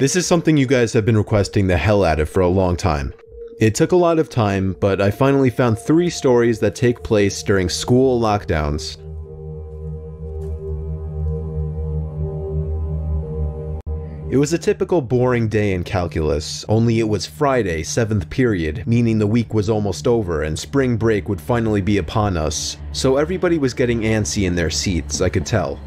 This is something you guys have been requesting the hell out of for a long time. It took a lot of time, but I finally found 3 stories that take place during school lockdowns. It was a typical boring day in calculus, only it was Friday, 7th period, meaning the week was almost over and spring break would finally be upon us, so everybody was getting antsy in their seats, I could tell.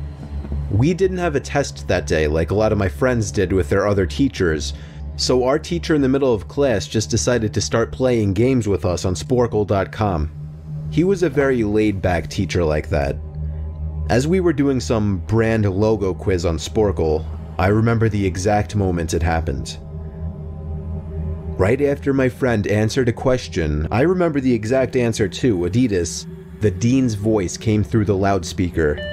We didn't have a test that day like a lot of my friends did with their other teachers, so our teacher in the middle of class just decided to start playing games with us on Sporcle.com. He was a very laid-back teacher like that. As we were doing some brand logo quiz on Sporcle, I remember the exact moment it happened. Right after my friend answered a question, I remember the exact answer too, Adidas. The dean's voice came through the loudspeaker.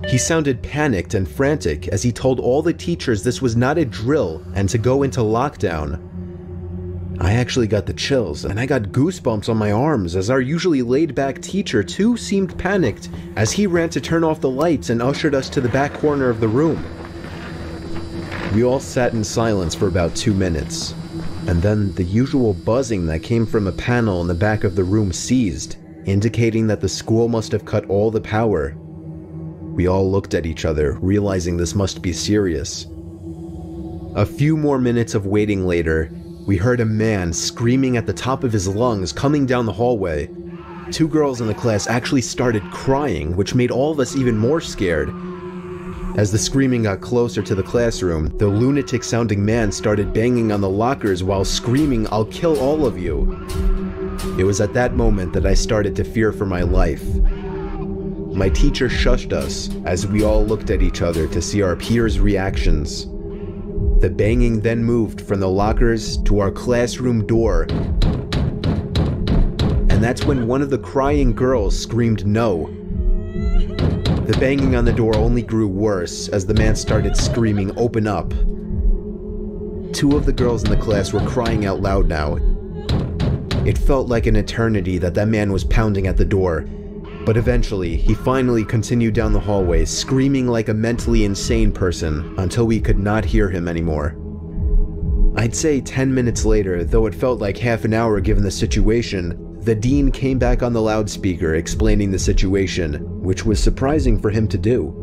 He sounded panicked and frantic as he told all the teachers this was not a drill and to go into lockdown. I actually got the chills and I got goosebumps on my arms as our usually laid-back teacher too seemed panicked as he ran to turn off the lights and ushered us to the back corner of the room. We all sat in silence for about 2 minutes, and then the usual buzzing that came from a panel in the back of the room ceased, indicating that the school must have cut all the power. We all looked at each other, realizing this must be serious. A few more minutes of waiting later, we heard a man screaming at the top of his lungs coming down the hallway. 2 girls in the class actually started crying, which made all of us even more scared. As the screaming got closer to the classroom, the lunatic-sounding man started banging on the lockers while screaming, "I'll kill all of you." It was at that moment that I started to fear for my life. My teacher shushed us as we all looked at each other to see our peers' reactions. The banging then moved from the lockers to our classroom door, and that's when one of the crying girls screamed no. The banging on the door only grew worse as the man started screaming, "Open up." 2 of the girls in the class were crying out loud now. It felt like an eternity that man was pounding at the door, but eventually he finally continued down the hallway screaming like a mentally insane person until we could not hear him anymore. I'd say 10 minutes later, though it felt like half an hour given the situation, the dean came back on the loudspeaker explaining the situation, which was surprising for him to do.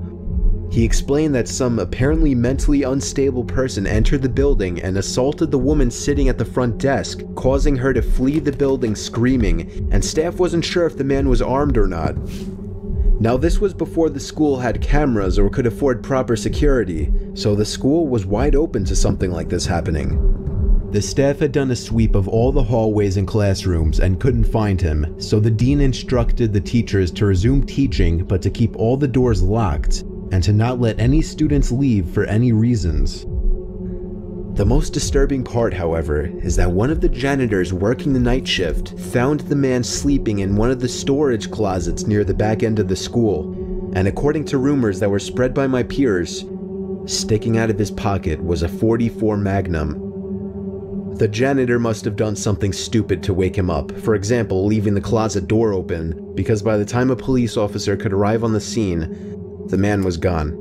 He explained that some apparently mentally unstable person entered the building and assaulted the woman sitting at the front desk, causing her to flee the building screaming, and staff wasn't sure if the man was armed or not. Now this was before the school had cameras or could afford proper security, so the school was wide open to something like this happening. The staff had done a sweep of all the hallways and classrooms and couldn't find him, so the dean instructed the teachers to resume teaching but to keep all the doors locked and to not let any students leave for any reasons. The most disturbing part, however, is that one of the janitors working the night shift found the man sleeping in one of the storage closets near the back end of the school, and according to rumors that were spread by my peers, sticking out of his pocket was a .44 Magnum. The janitor must have done something stupid to wake him up, for example leaving the closet door open, because by the time a police officer could arrive on the scene, the man was gone.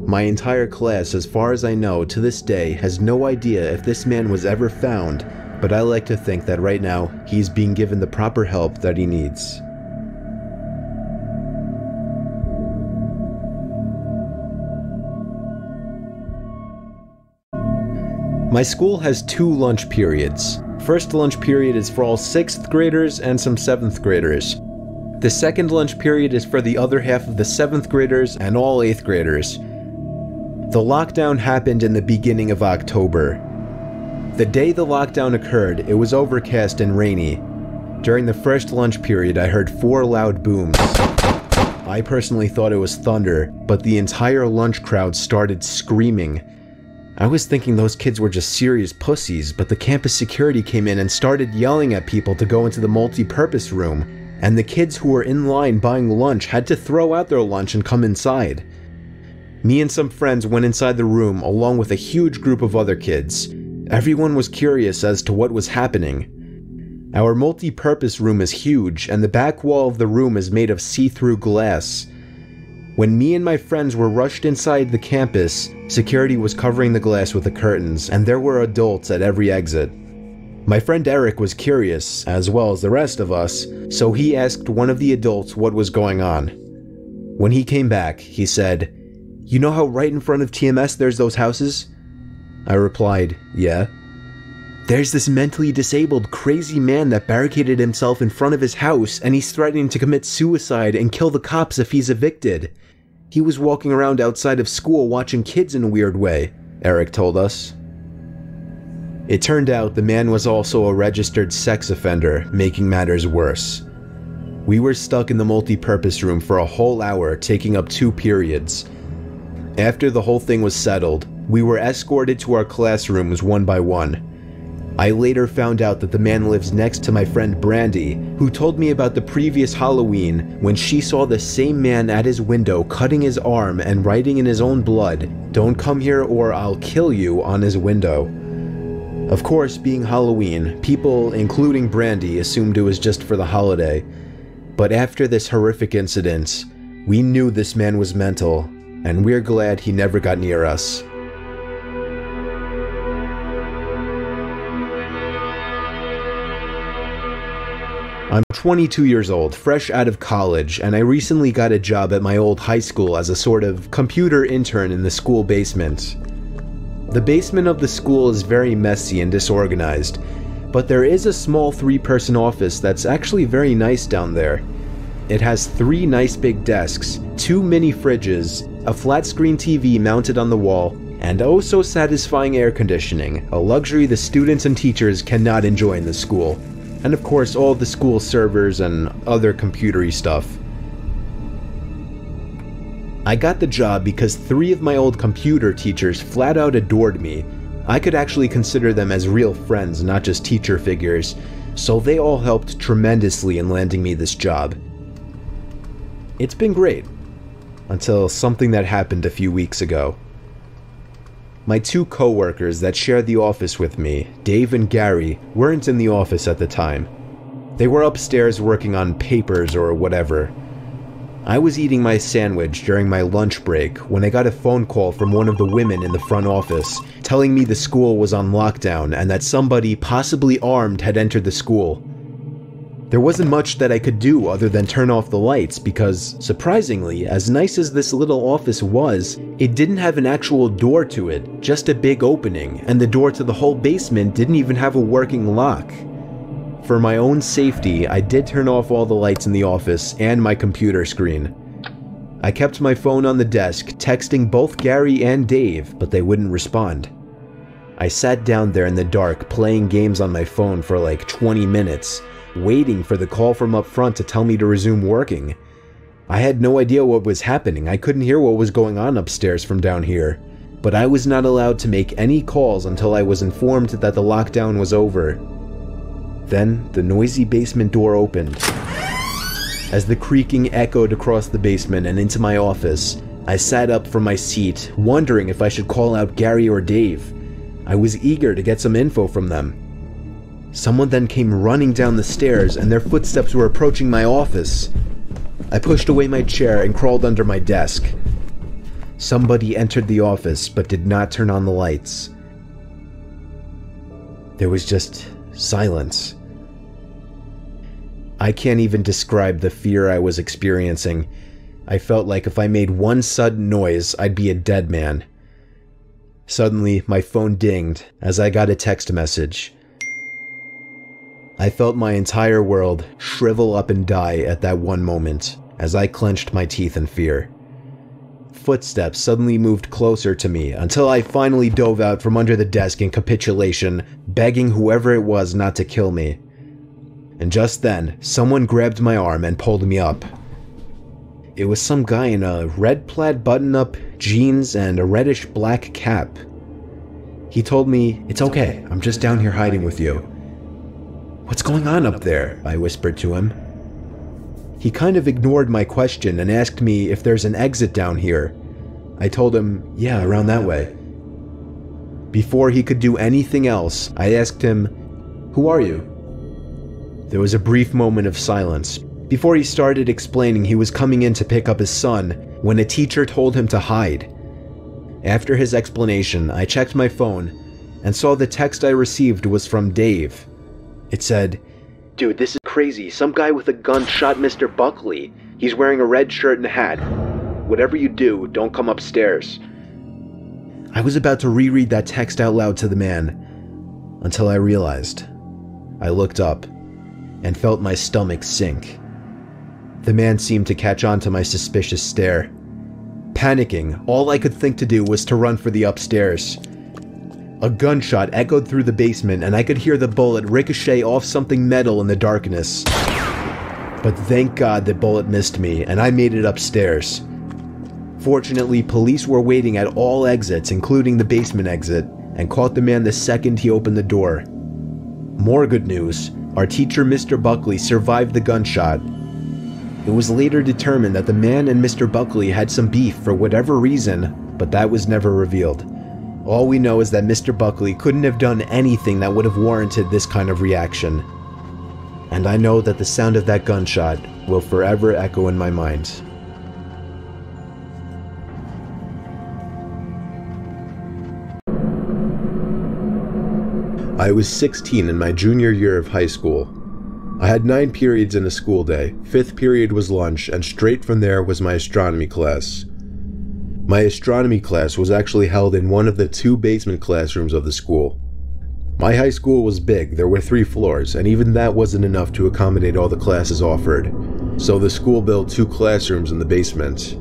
My entire class, as far as I know, to this day, has no idea if this man was ever found, but I like to think that right now, he's being given the proper help that he needs. My school has 2 lunch periods. First lunch period is for all 6th graders and some 7th graders. The second lunch period is for the other half of the 7th graders and all 8th graders. The lockdown happened in the beginning of October. The day the lockdown occurred, it was overcast and rainy. During the first lunch period, I heard 4 loud booms. I personally thought it was thunder, but the entire lunch crowd started screaming. I was thinking those kids were just serious pussies, but the campus security came in and started yelling at people to go into the multi-purpose room, and the kids who were in line buying lunch had to throw out their lunch and come inside. Me and some friends went inside the room along with a huge group of other kids. Everyone was curious as to what was happening. Our multi-purpose room is huge, and the back wall of the room is made of see-through glass. When me and my friends were rushed inside the campus, security was covering the glass with the curtains, and there were adults at every exit. My friend Eric was curious, as well as the rest of us, so he asked one of the adults what was going on. When he came back, he said, "You know how right in front of TMS there's those houses?" I replied, "Yeah." "There's this mentally disabled, crazy man that barricaded himself in front of his house, and he's threatening to commit suicide and kill the cops if he's evicted. He was walking around outside of school watching kids in a weird way," Eric told us. It turned out the man was also a registered sex offender, making matters worse. We were stuck in the multi-purpose room for a whole hour, taking up 2 periods. After the whole thing was settled, we were escorted to our classrooms one by one. I later found out that the man lives next to my friend Brandy, who told me about the previous Halloween when she saw the same man at his window cutting his arm and writing in his own blood, "Don't come here or I'll kill you," on his window. Of course, being Halloween, people, including Brandy, assumed it was just for the holiday. But after this horrific incident, we knew this man was mental, and we're glad he never got near us. I'm 22 years old, fresh out of college, and I recently got a job at my old high school as a sort of computer intern in the school basement. The basement of the school is very messy and disorganized, but there is a small 3-person office that's actually very nice down there. It has 3 nice big desks, 2 mini fridges, a flat screen TV mounted on the wall, and oh so satisfying air conditioning, a luxury the students and teachers cannot enjoy in the school. And of course all the school servers and other computery stuff. I got the job because 3 of my old computer teachers flat out adored me. I could actually consider them as real friends, not just teacher figures, so they all helped tremendously in landing me this job. It's been great, until something that happened a few weeks ago. My 2 co-workers that shared the office with me, Dave and Gary, weren't in the office at the time. They were upstairs working on papers or whatever. I was eating my sandwich during my lunch break when I got a phone call from one of the women in the front office telling me the school was on lockdown and that somebody, possibly armed, had entered the school. There wasn't much that I could do other than turn off the lights because, surprisingly, as nice as this little office was, it didn't have an actual door to it, just a big opening, and the door to the whole basement didn't even have a working lock. For my own safety, I did turn off all the lights in the office and my computer screen. I kept my phone on the desk, texting both Gary and Dave, but they wouldn't respond. I sat down there in the dark playing games on my phone for like 20 minutes, waiting for the call from up front to tell me to resume working. I had no idea what was happening. I couldn't hear what was going on upstairs from down here. But I was not allowed to make any calls until I was informed that the lockdown was over. Then, the noisy basement door opened. As the creaking echoed across the basement and into my office, I sat up from my seat, wondering if I should call out Gary or Dave. I was eager to get some info from them. Someone then came running down the stairs and their footsteps were approaching my office. I pushed away my chair and crawled under my desk. Somebody entered the office but did not turn on the lights. There was just silence. I can't even describe the fear I was experiencing. I felt like if I made one sudden noise, I'd be a dead man. Suddenly, my phone dinged as I got a text message. I felt my entire world shrivel up and die at that one moment, as I clenched my teeth in fear. Footsteps suddenly moved closer to me until I finally dove out from under the desk in capitulation, begging whoever it was not to kill me. And just then, someone grabbed my arm and pulled me up. It was some guy in a red plaid button-up, jeans, and a reddish-black cap. He told me, "It's okay, I'm just down here hiding with you." "What's going on up there?" I whispered to him. He kind of ignored my question and asked me if there's an exit down here. I told him, "Yeah, around that way." Before he could do anything else, I asked him, "Who are you?" There was a brief moment of silence. Before he started explaining he was coming in to pick up his son, when a teacher told him to hide. After his explanation, I checked my phone and saw the text I received was from Dave. It said, "Dude, this is crazy. Some guy with a gun shot Mr. Buckley. He's wearing a red shirt and hat. Whatever you do, don't come upstairs." I was about to reread that text out loud to the man until I realized. I looked up and felt my stomach sink. The man seemed to catch on to my suspicious stare. Panicking, all I could think to do was to run for the upstairs. A gunshot echoed through the basement and I could hear the bullet ricochet off something metal in the darkness. But thank God the bullet missed me and I made it upstairs. Fortunately, police were waiting at all exits, including the basement exit, and caught the man the second he opened the door. More good news, our teacher Mr. Buckley survived the gunshot. It was later determined that the man and Mr. Buckley had some beef for whatever reason, but that was never revealed. All we know is that Mr. Buckley couldn't have done anything that would have warranted this kind of reaction. And I know that the sound of that gunshot will forever echo in my mind. I was 16 in my junior year of high school. I had 9 periods in a school day. 5th period was lunch, and straight from there was my astronomy class. My astronomy class was actually held in one of the 2 basement classrooms of the school. My high school was big, there were 3 floors, and even that wasn't enough to accommodate all the classes offered, so the school built 2 classrooms in the basement.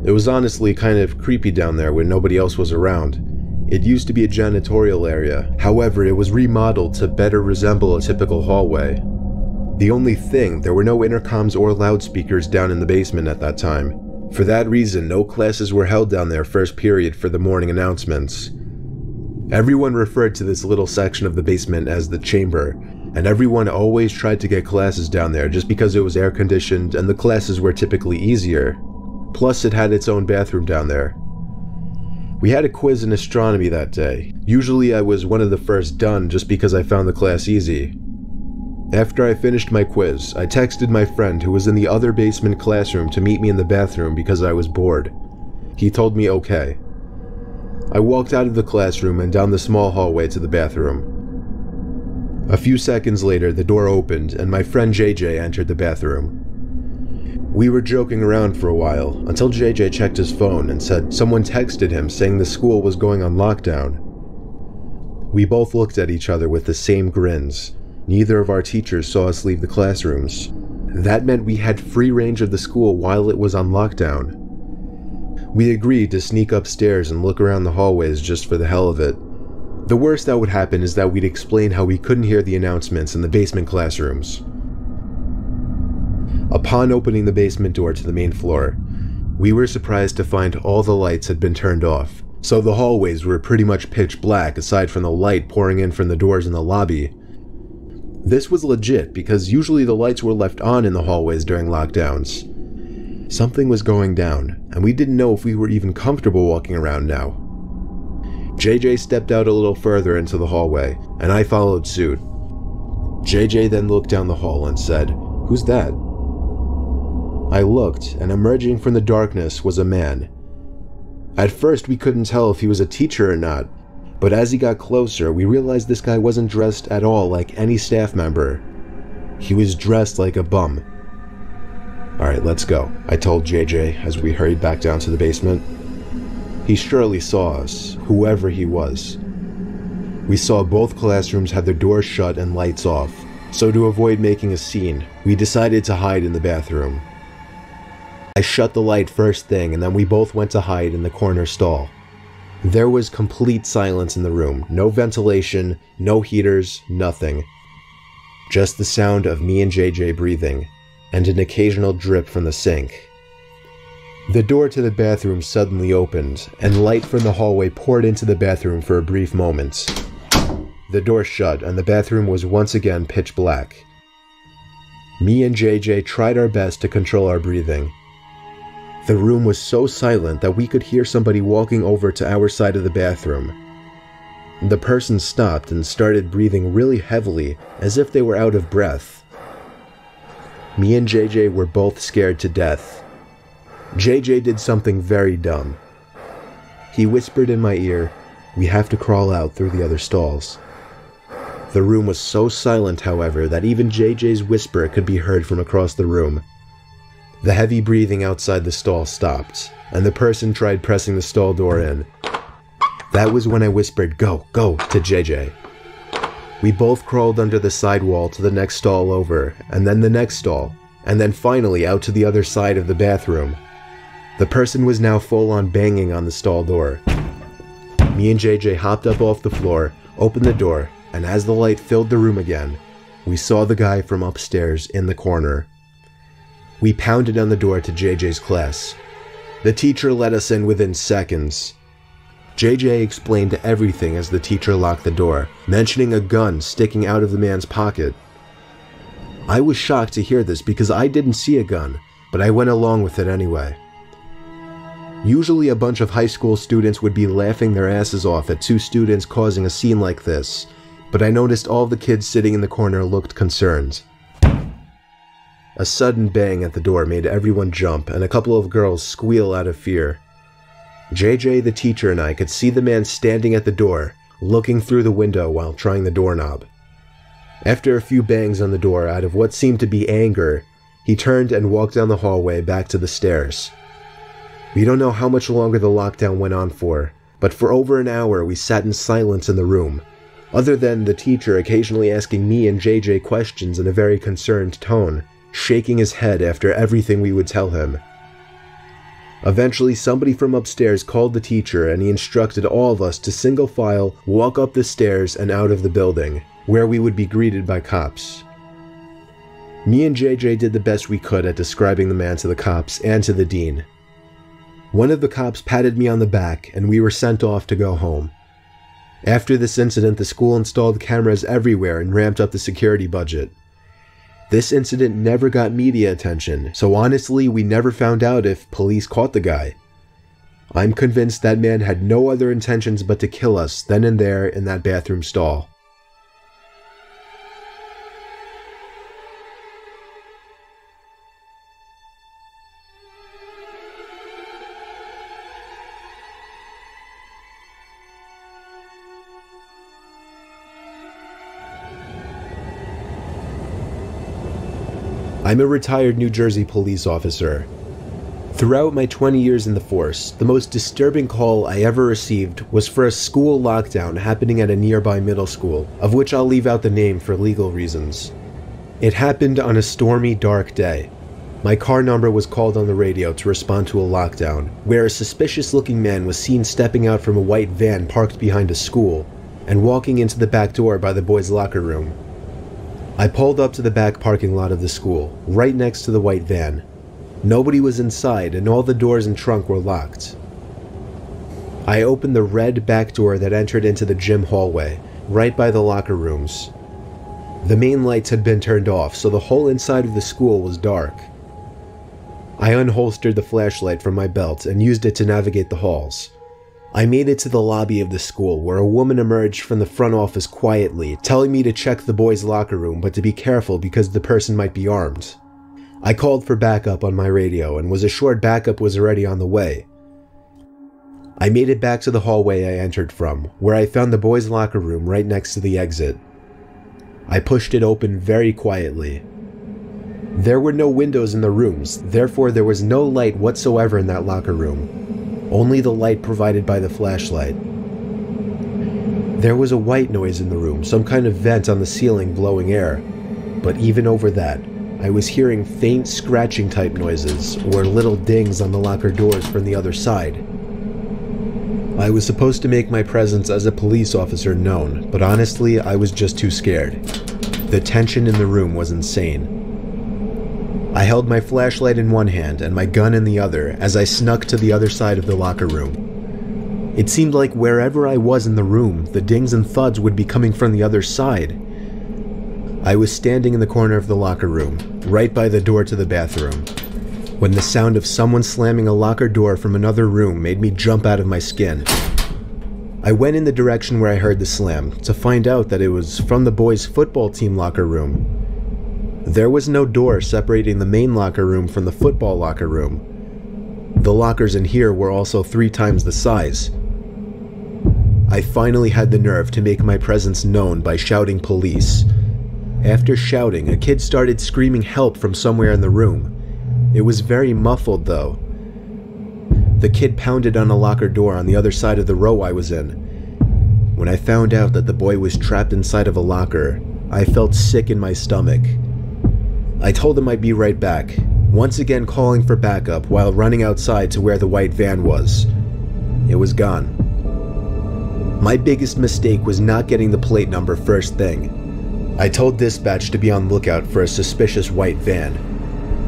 It was honestly kind of creepy down there when nobody else was around. It used to be a janitorial area, however it was remodeled to better resemble a typical hallway. The only thing, there were no intercoms or loudspeakers down in the basement at that time. For that reason, no classes were held down there first period for the morning announcements. Everyone referred to this little section of the basement as the chamber, and everyone always tried to get classes down there just because it was air conditioned and the classes were typically easier. Plus it had its own bathroom down there. We had a quiz in astronomy that day. Usually I was one of the first done just because I found the class easy. After I finished my quiz, I texted my friend who was in the other basement classroom to meet me in the bathroom because I was bored. He told me okay. I walked out of the classroom and down the small hallway to the bathroom. A few seconds later, the door opened and my friend JJ entered the bathroom. We were joking around for a while until JJ checked his phone and said someone texted him saying the school was going on lockdown. We both looked at each other with the same grins. Neither of our teachers saw us leave the classrooms. That meant we had free range of the school while it was on lockdown. We agreed to sneak upstairs and look around the hallways just for the hell of it. The worst that would happen is that we'd explain how we couldn't hear the announcements in the basement classrooms. Upon opening the basement door to the main floor, we were surprised to find all the lights had been turned off, so the hallways were pretty much pitch black aside from the light pouring in from the doors in the lobby. This was legit because usually the lights were left on in the hallways during lockdowns. Something was going down, and we didn't know if we were even comfortable walking around now. JJ stepped out a little further into the hallway, and I followed suit. JJ then looked down the hall and said, "Who's that?" I looked, and emerging from the darkness was a man. At first we couldn't tell if he was a teacher or not, but as he got closer, we realized this guy wasn't dressed at all like any staff member. He was dressed like a bum. "Alright, let's go," I told JJ as we hurried back down to the basement. He surely saw us, whoever he was. We saw both classrooms had their doors shut and lights off, so to avoid making a scene, we decided to hide in the bathroom. I shut the light first thing and then we both went to hide in the corner stall. There was complete silence in the room, no ventilation, no heaters, nothing. Just the sound of me and JJ breathing, and an occasional drip from the sink. The door to the bathroom suddenly opened, and light from the hallway poured into the bathroom for a brief moment. The door shut, and the bathroom was once again pitch black. Me and JJ tried our best to control our breathing. The room was so silent that we could hear somebody walking over to our side of the bathroom. The person stopped and started breathing really heavily, as if they were out of breath. Me and JJ were both scared to death. JJ did something very dumb. He whispered in my ear, "We have to crawl out through the other stalls." The room was so silent, however, that even JJ's whisper could be heard from across the room. The heavy breathing outside the stall stopped, and the person tried pressing the stall door in. That was when I whispered, "Go, go," to JJ. We both crawled under the side wall to the next stall over, and then the next stall, and then finally out to the other side of the bathroom. The person was now full on banging on the stall door. Me and JJ hopped up off the floor, opened the door, and as the light filled the room again, we saw the guy from upstairs in the corner. We pounded on the door to JJ's class. The teacher let us in within seconds. JJ explained everything as the teacher locked the door, mentioning a gun sticking out of the man's pocket. I was shocked to hear this because I didn't see a gun, but I went along with it anyway. Usually a bunch of high school students would be laughing their asses off at two students causing a scene like this, but I noticed all the kids sitting in the corner looked concerned. A sudden bang at the door made everyone jump and a couple of girls squeal out of fear. JJ, the teacher, and I could see the man standing at the door, looking through the window while trying the doorknob. After a few bangs on the door out of what seemed to be anger, he turned and walked down the hallway back to the stairs. We don't know how much longer the lockdown went on for, but for over an hour we sat in silence in the room, other than the teacher occasionally asking me and JJ questions in a very concerned tone, shaking his head after everything we would tell him. Eventually, somebody from upstairs called the teacher and he instructed all of us to single file walk up the stairs and out of the building, where we would be greeted by cops. Me and JJ did the best we could at describing the man to the cops and to the dean. One of the cops patted me on the back and we were sent off to go home. After this incident, the school installed cameras everywhere and ramped up the security budget. This incident never got media attention, so honestly we never found out if police caught the guy. I'm convinced that man had no other intentions but to kill us then and there in that bathroom stall. I'm a retired New Jersey police officer. Throughout my 20 years in the force, the most disturbing call I ever received was for a school lockdown happening at a nearby middle school, of which I'll leave out the name for legal reasons. It happened on a stormy, dark day. My car number was called on the radio to respond to a lockdown, where a suspicious-looking man was seen stepping out from a white van parked behind a school, and walking into the back door by the boys' locker room. I pulled up to the back parking lot of the school, right next to the white van. Nobody was inside and all the doors and trunk were locked. I opened the red back door that entered into the gym hallway, right by the locker rooms. The main lights had been turned off, so the whole inside of the school was dark. I unholstered the flashlight from my belt and used it to navigate the halls. I made it to the lobby of the school, where a woman emerged from the front office quietly, telling me to check the boys' locker room but to be careful because the person might be armed. I called for backup on my radio and was assured backup was already on the way. I made it back to the hallway I entered from, where I found the boys' locker room right next to the exit. I pushed it open very quietly. There were no windows in the rooms, therefore there was no light whatsoever in that locker room. Only the light provided by the flashlight. There was a white noise in the room, some kind of vent on the ceiling blowing air, but even over that, I was hearing faint scratching type noises or little dings on the locker doors from the other side. I was supposed to make my presence as a police officer known, but honestly, I was just too scared. The tension in the room was insane. I held my flashlight in one hand and my gun in the other as I snuck to the other side of the locker room. It seemed like wherever I was in the room, the dings and thuds would be coming from the other side. I was standing in the corner of the locker room, right by the door to the bathroom, when the sound of someone slamming a locker door from another room made me jump out of my skin. I went in the direction where I heard the slam, to find out that it was from the boys' football team locker room. There was no door separating the main locker room from the football locker room. The lockers in here were also 3 times the size. I finally had the nerve to make my presence known by shouting police. After shouting, a kid started screaming help from somewhere in the room. It was very muffled though. The kid pounded on a locker door on the other side of the row I was in. When I found out that the boy was trapped inside of a locker, I felt sick in my stomach. I told him I'd be right back, once again calling for backup while running outside to where the white van was. It was gone. My biggest mistake was not getting the plate number first thing. I told dispatch to be on lookout for a suspicious white van.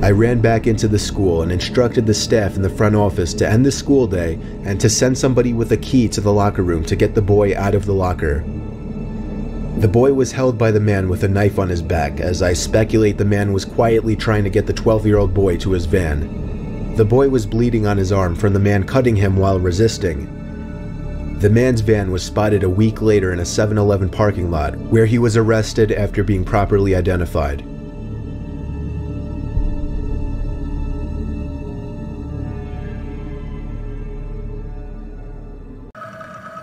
I ran back into the school and instructed the staff in the front office to end the school day and to send somebody with a key to the locker room to get the boy out of the locker. The boy was held by the man with a knife on his back, as I speculate the man was quietly trying to get the 12-year-old boy to his van. The boy was bleeding on his arm from the man cutting him while resisting. The man's van was spotted a week later in a 7-Eleven parking lot, where he was arrested after being properly identified.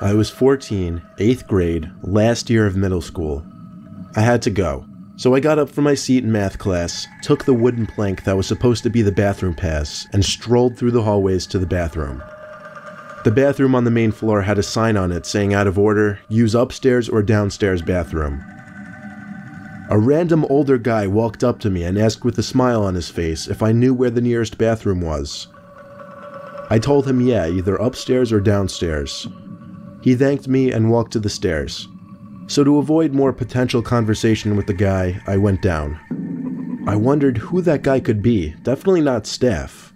I was 14, 8th grade, last year of middle school. I had to go, so I got up from my seat in math class, took the wooden plank that was supposed to be the bathroom pass, and strolled through the hallways to the bathroom. The bathroom on the main floor had a sign on it saying out of order, use upstairs or downstairs bathroom. A random older guy walked up to me and asked with a smile on his face if I knew where the nearest bathroom was. I told him yeah, either upstairs or downstairs. He thanked me and walked to the stairs. So to avoid more potential conversation with the guy, I went down. I wondered who that guy could be, definitely not staff.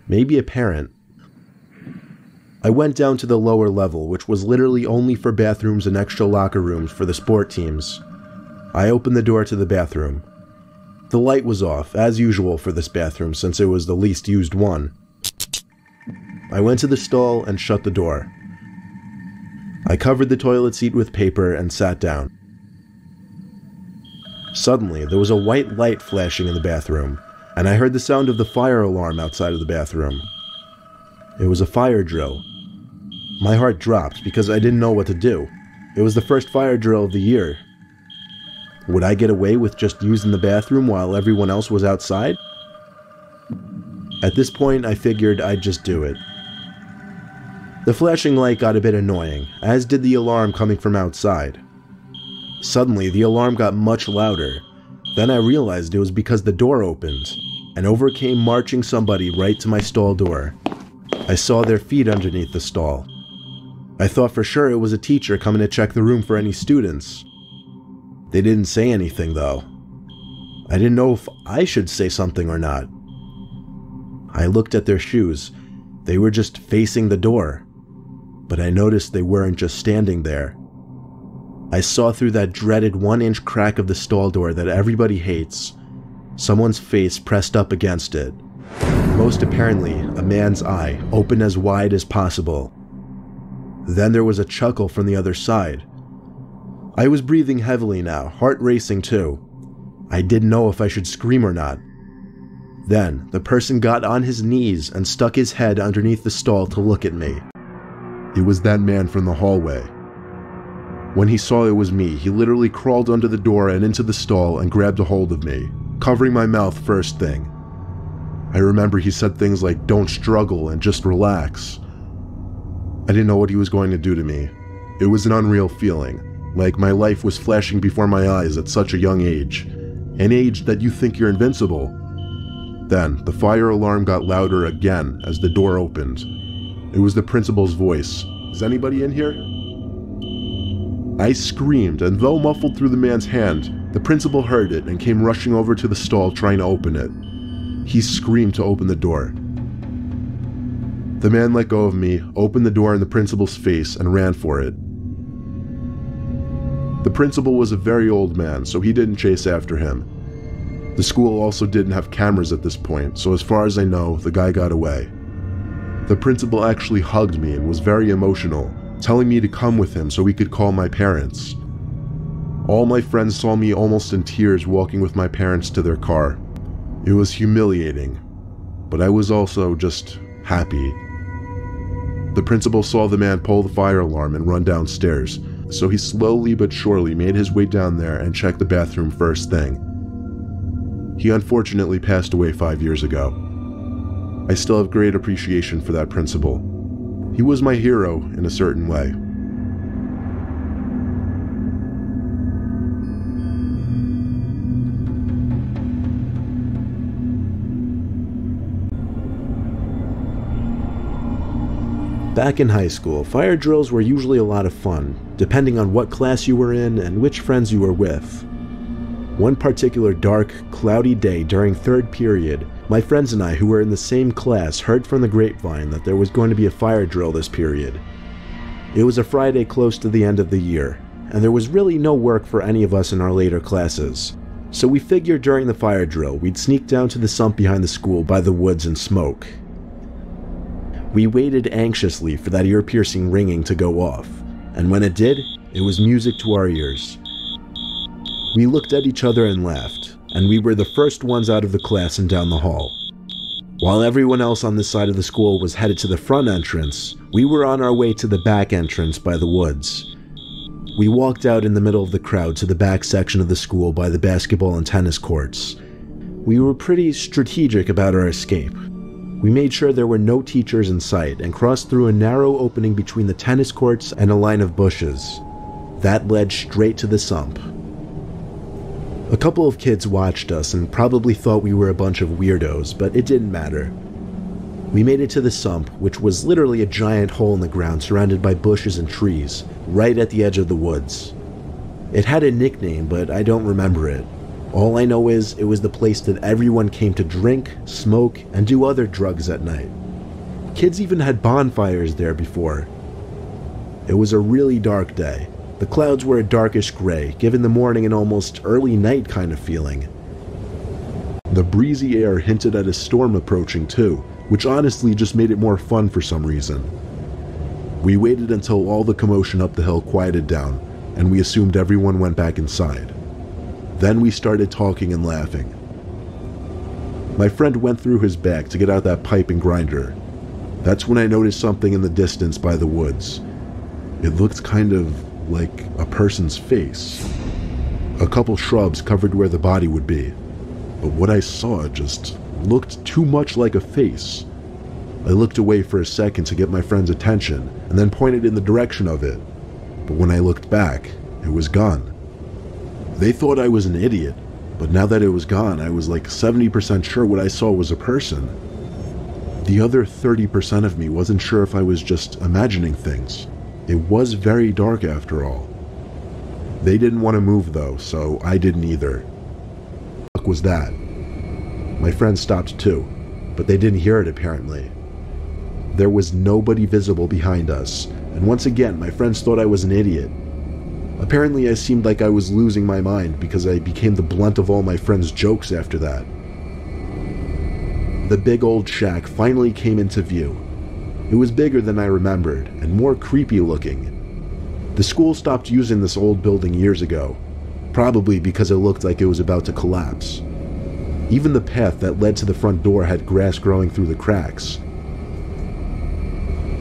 Maybe a parent. I went down to the lower level, which was literally only for bathrooms and extra locker rooms for the sport teams. I opened the door to the bathroom. The light was off, as usual for this bathroom since it was the least used one. I went to the stall and shut the door. I covered the toilet seat with paper and sat down. Suddenly, there was a white light flashing in the bathroom, and I heard the sound of the fire alarm outside of the bathroom. It was a fire drill. My heart dropped because I didn't know what to do. It was the first fire drill of the year. Would I get away with just using the bathroom while everyone else was outside? At this point, I figured I'd just do it. The flashing light got a bit annoying, as did the alarm coming from outside. Suddenly, the alarm got much louder. Then I realized it was because the door opened, and over came marching somebody right to my stall door. I saw their feet underneath the stall. I thought for sure it was a teacher coming to check the room for any students. They didn't say anything though. I didn't know if I should say something or not. I looked at their shoes. They were just facing the door. But I noticed they weren't just standing there. I saw through that dreaded 1-inch crack of the stall door that everybody hates, someone's face pressed up against it. Most apparently, a man's eye, open as wide as possible. Then there was a chuckle from the other side. I was breathing heavily now, heart racing too. I didn't know if I should scream or not. Then, the person got on his knees and stuck his head underneath the stall to look at me. It was that man from the hallway. When he saw it was me, he literally crawled under the door and into the stall and grabbed a hold of me, covering my mouth first thing. I remember he said things like, "Don't struggle and just relax." I didn't know what he was going to do to me. It was an unreal feeling, like my life was flashing before my eyes at such a young age, an age that you think you're invincible. Then, the fire alarm got louder again as the door opened. It was the principal's voice. "Is anybody in here?" I screamed, and though muffled through the man's hand, the principal heard it and came rushing over to the stall trying to open it. He screamed to open the door. The man let go of me, opened the door in the principal's face, and ran for it. The principal was a very old man, so he didn't chase after him. The school also didn't have cameras at this point, so as far as I know, the guy got away. The principal actually hugged me and was very emotional, telling me to come with him so we could call my parents. All my friends saw me almost in tears walking with my parents to their car. It was humiliating, but I was also just happy. The principal saw the man pull the fire alarm and run downstairs, so he slowly but surely made his way down there and checked the bathroom first thing. He unfortunately passed away 5 years ago. I still have great appreciation for that principal. He was my hero in a certain way. Back in high school, fire drills were usually a lot of fun, depending on what class you were in and which friends you were with. One particular dark, cloudy day during third period, my friends and I who were in the same class heard from the grapevine that there was going to be a fire drill this period. It was a Friday close to the end of the year, and there was really no work for any of us in our later classes. So we figured during the fire drill we'd sneak down to the sump behind the school by the woods and smoke. We waited anxiously for that ear-piercing ringing to go off, and when it did, it was music to our ears. We looked at each other and laughed, and we were the first ones out of the class and down the hall. While everyone else on this side of the school was headed to the front entrance, we were on our way to the back entrance by the woods. We walked out in the middle of the crowd to the back section of the school by the basketball and tennis courts. We were pretty strategic about our escape. We made sure there were no teachers in sight and crossed through a narrow opening between the tennis courts and a line of bushes. That led straight to the sump. A couple of kids watched us and probably thought we were a bunch of weirdos, but it didn't matter. We made it to the sump, which was literally a giant hole in the ground surrounded by bushes and trees, right at the edge of the woods. It had a nickname, but I don't remember it. All I know is it was the place that everyone came to drink, smoke, and do other drugs at night. Kids even had bonfires there before. It was a really dark day. The clouds were a darkish gray, giving the morning an almost early night kind of feeling. The breezy air hinted at a storm approaching too, which honestly just made it more fun for some reason. We waited until all the commotion up the hill quieted down, and we assumed everyone went back inside. Then we started talking and laughing. My friend went through his bag to get out that pipe and grinder. That's when I noticed something in the distance by the woods. It looked kind of like a person's face. A couple shrubs covered where the body would be, but what I saw just looked too much like a face. I looked away for a second to get my friend's attention and then pointed in the direction of it, but when I looked back, it was gone. They thought I was an idiot, but now that it was gone, I was like 70% sure what I saw was a person. The other 30% of me wasn't sure if I was just imagining things. It was very dark after all. They didn't want to move though, so I didn't either. What the fuck was that? My friend stopped too, but they didn't hear it apparently. There was nobody visible behind us, and once again my friends thought I was an idiot. Apparently I seemed like I was losing my mind because I became the blunt of all my friends' jokes after that. The big old shack finally came into view. It was bigger than I remembered, and more creepy looking. The school stopped using this old building years ago, probably because it looked like it was about to collapse. Even the path that led to the front door had grass growing through the cracks.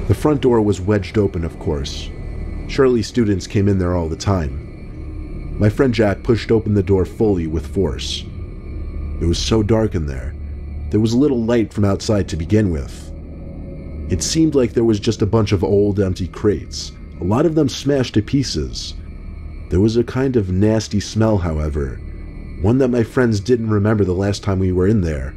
The front door was wedged open, of course. Surely students came in there all the time. My friend Jack pushed open the door fully with force. It was so dark in there. There was little light from outside to begin with. It seemed like there was just a bunch of old empty crates, a lot of them smashed to pieces. There was a kind of nasty smell, however, one that my friends didn't remember the last time we were in there.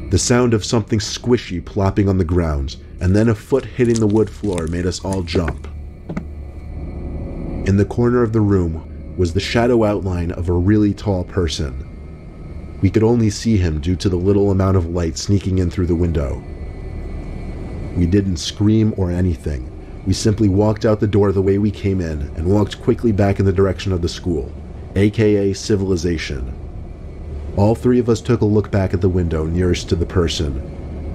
The sound of something squishy plopping on the ground, and then a foot hitting the wood floor made us all jump. In the corner of the room was the shadow outline of a really tall person. We could only see him due to the little amount of light sneaking in through the window. We didn't scream or anything. We simply walked out the door the way we came in and walked quickly back in the direction of the school, aka civilization. All three of us took a look back at the window nearest to the person,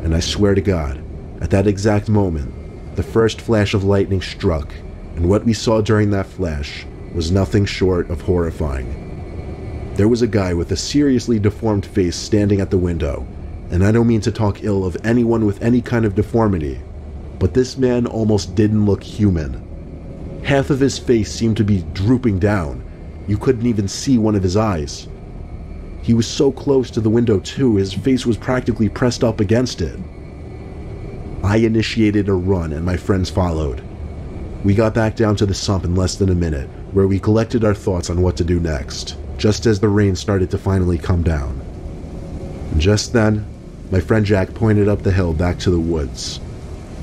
and I swear to God, at that exact moment, the first flash of lightning struck, and what we saw during that flash was nothing short of horrifying. There was a guy with a seriously deformed face standing at the window, And I don't mean to talk ill of anyone with any kind of deformity, but this man almost didn't look human. Half of his face seemed to be drooping down. You couldn't even see one of his eyes. He was so close to the window too, his face was practically pressed up against it. I initiated a run and my friends followed. We got back down to the sump in less than a minute, where we collected our thoughts on what to do next, just as the rain started to finally come down. And just then, my friend Jack pointed up the hill back to the woods.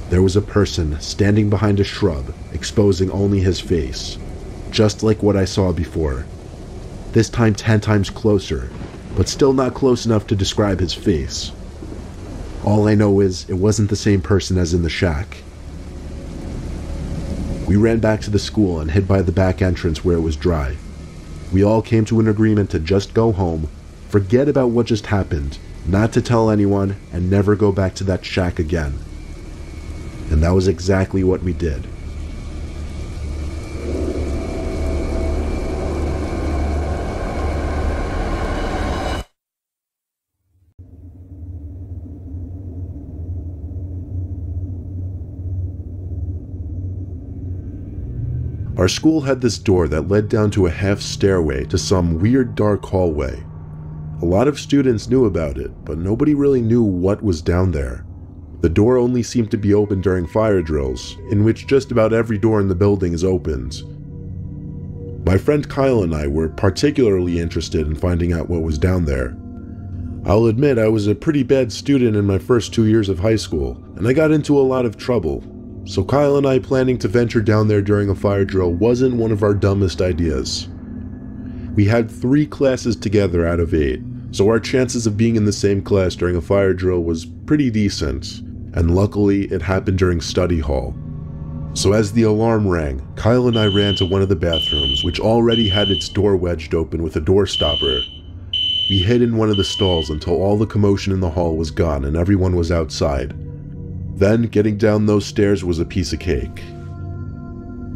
There was a person standing behind a shrub, exposing only his face, just like what I saw before. This time 10 times closer, but still not close enough to describe his face. All I know is it wasn't the same person as in the shack. We ran back to the school and hid by the back entrance where it was dry. We all came to an agreement to just go home, forget about what just happened, not to tell anyone, and never go back to that shack again. And that was exactly what we did. Our school had this door that led down to a half stairway to some weird dark hallway. A lot of students knew about it, but nobody really knew what was down there. The door only seemed to be open during fire drills, in which just about every door in the building is opened. My friend Kyle and I were particularly interested in finding out what was down there. I'll admit I was a pretty bad student in my first 2 years of high school, and I got into a lot of trouble. So Kyle and I planning to venture down there during a fire drill wasn't one of our dumbest ideas. We had 3 classes together out of 8, so our chances of being in the same class during a fire drill was pretty decent, and luckily it happened during study hall. So as the alarm rang, Kyle and I ran to one of the bathrooms, which already had its door wedged open with a door stopper. We hid in one of the stalls until all the commotion in the hall was gone and everyone was outside. Then, getting down those stairs was a piece of cake.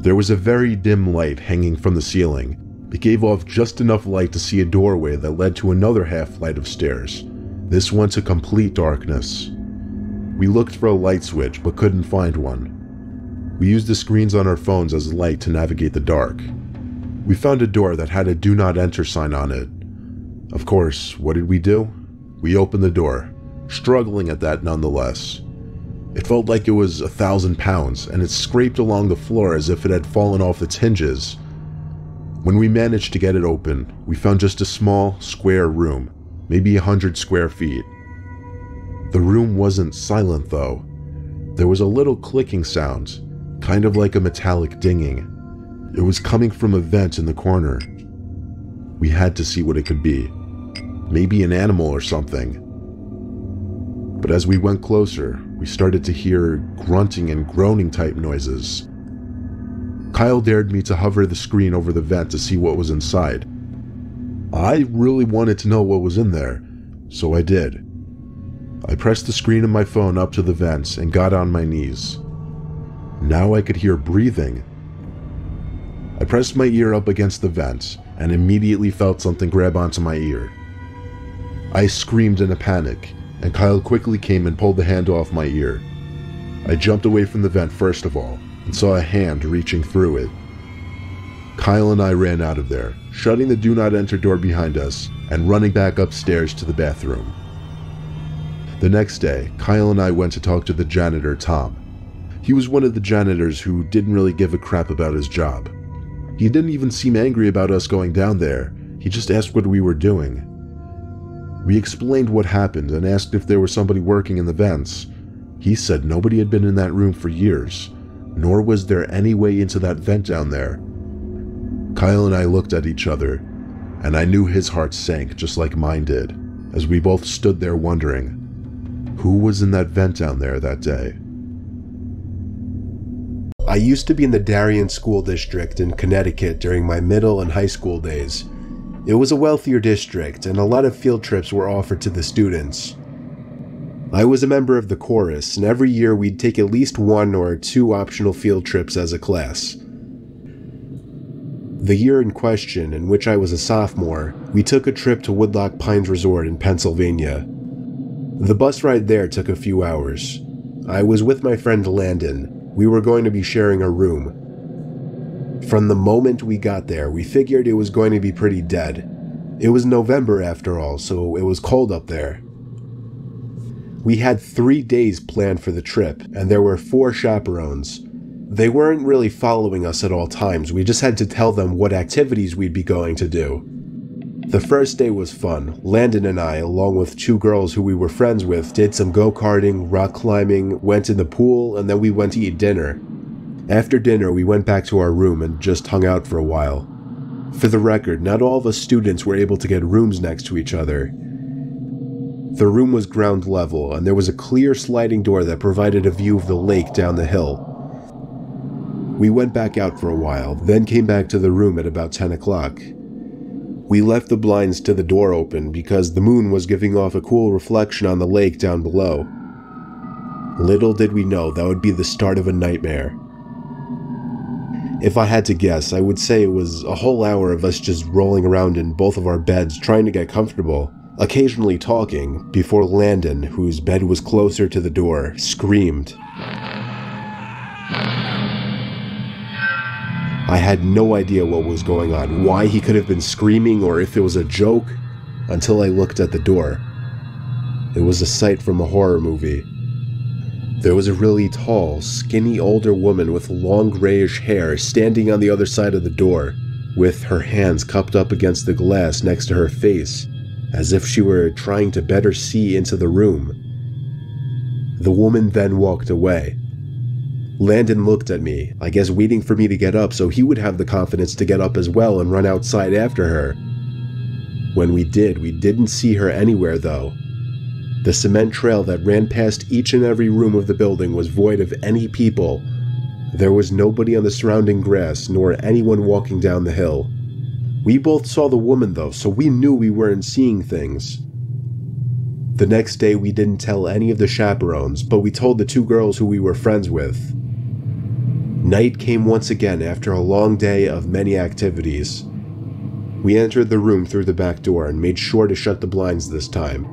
There was a very dim light hanging from the ceiling. It gave off just enough light to see a doorway that led to another half flight of stairs. This one to complete darkness. We looked for a light switch, but couldn't find one. We used the screens on our phones as light to navigate the dark. We found a door that had a "Do Not Enter" sign on it. Of course, what did we do? We opened the door, struggling at that nonetheless. It felt like it was 1,000 pounds, and it scraped along the floor as if it had fallen off its hinges. When we managed to get it open, we found just a small, square room, maybe 100 square feet. The room wasn't silent though. There was a little clicking sound, kind of like a metallic dinging. It was coming from a vent in the corner. We had to see what it could be. Maybe an animal or something. But as we went closer, we started to hear grunting and groaning type noises. Kyle dared me to hover the screen over the vent to see what was inside. I really wanted to know what was in there, so I did. I pressed the screen of my phone up to the vents and got on my knees. Now I could hear breathing. I pressed my ear up against the vent and immediately felt something grab onto my ear. I screamed in a panic, and Kyle quickly came and pulled the hand off my ear. I jumped away from the vent first of all, and saw a hand reaching through it. Kyle and I ran out of there, shutting the "Do Not Enter" door behind us, and running back upstairs to the bathroom. The next day, Kyle and I went to talk to the janitor, Tom. He was one of the janitors who didn't really give a crap about his job. He didn't even seem angry about us going down there, he just asked what we were doing. We explained what happened and asked if there was somebody working in the vents. He said nobody had been in that room for years, nor was there any way into that vent down there. Kyle and I looked at each other, and I knew his heart sank just like mine did, as we both stood there wondering, who was in that vent down there that day? I used to be in the Darien School District in Connecticut during my middle and high school days. It was a wealthier district, and a lot of field trips were offered to the students. I was a member of the chorus, and every year we'd take at least 1 or 2 optional field trips as a class. The year in question, in which I was a sophomore, we took a trip to Woodloch Pines Resort in Pennsylvania. The bus ride there took a few hours. I was with my friend Landon. We were going to be sharing a room. From the moment we got there, we figured it was going to be pretty dead. It was November after all, so it was cold up there. We had 3 days planned for the trip, and there were 4 chaperones. They weren't really following us at all times, we just had to tell them what activities we'd be going to do. The first day was fun. Landon and I, along with 2 girls who we were friends with, did some go-karting, rock climbing, went in the pool, and then we went to eat dinner. After dinner, we went back to our room and just hung out for a while. For the record, not all of us students were able to get rooms next to each other. The room was ground level, and there was a clear sliding door that provided a view of the lake down the hill. We went back out for a while, then came back to the room at about 10 o'clock. We left the blinds to the door open because the moon was giving off a cool reflection on the lake down below. Little did we know that would be the start of a nightmare. If I had to guess, I would say it was a whole hour of us just rolling around in both of our beds trying to get comfortable, occasionally talking, before Landon, whose bed was closer to the door, screamed. I had no idea what was going on, why he could have been screaming or if it was a joke, until I looked at the door. It was a sight from a horror movie. There was a really tall, skinny older woman with long grayish hair standing on the other side of the door, with her hands cupped up against the glass next to her face, as if she were trying to better see into the room. The woman then walked away. Landon looked at me, I guess waiting for me to get up so he would have the confidence to get up as well and run outside after her. When we did, we didn't see her anywhere though. The cement trail that ran past each and every room of the building was void of any people. There was nobody on the surrounding grass, nor anyone walking down the hill. We both saw the woman though, so we knew we weren't seeing things. The next day we didn't tell any of the chaperones, but we told the 2 girls who we were friends with. Night came once again after a long day of many activities. We entered the room through the back door and made sure to shut the blinds this time.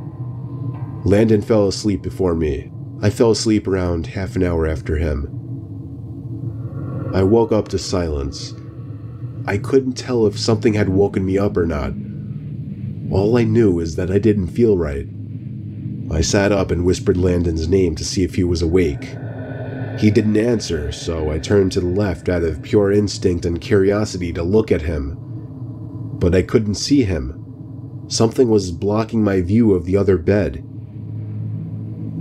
Landon fell asleep before me. I fell asleep around half an hour after him. I woke up to silence. I couldn't tell if something had woken me up or not. All I knew is that I didn't feel right. I sat up and whispered Landon's name to see if he was awake. He didn't answer, so I turned to the left out of pure instinct and curiosity to look at him. But I couldn't see him. Something was blocking my view of the other bed.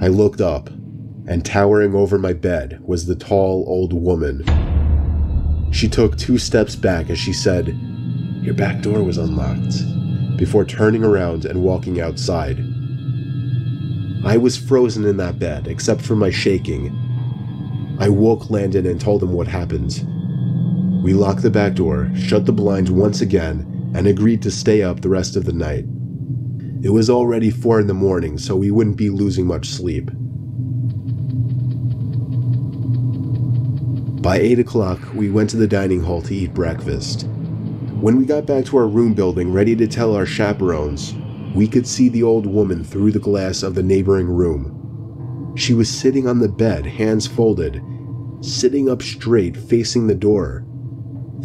I looked up, and towering over my bed was the tall old woman. She took 2 steps back as she said, "Your back door was unlocked," before turning around and walking outside. I was frozen in that bed, except for my shaking. I woke Landon and told him what happened. We locked the back door, shut the blinds once again, and agreed to stay up the rest of the night. It was already 4 in the morning, so we wouldn't be losing much sleep. By 8 o'clock, we went to the dining hall to eat breakfast. When we got back to our room building ready to tell our chaperones, we could see the old woman through the glass of the neighboring room. She was sitting on the bed, hands folded, sitting up straight, facing the door,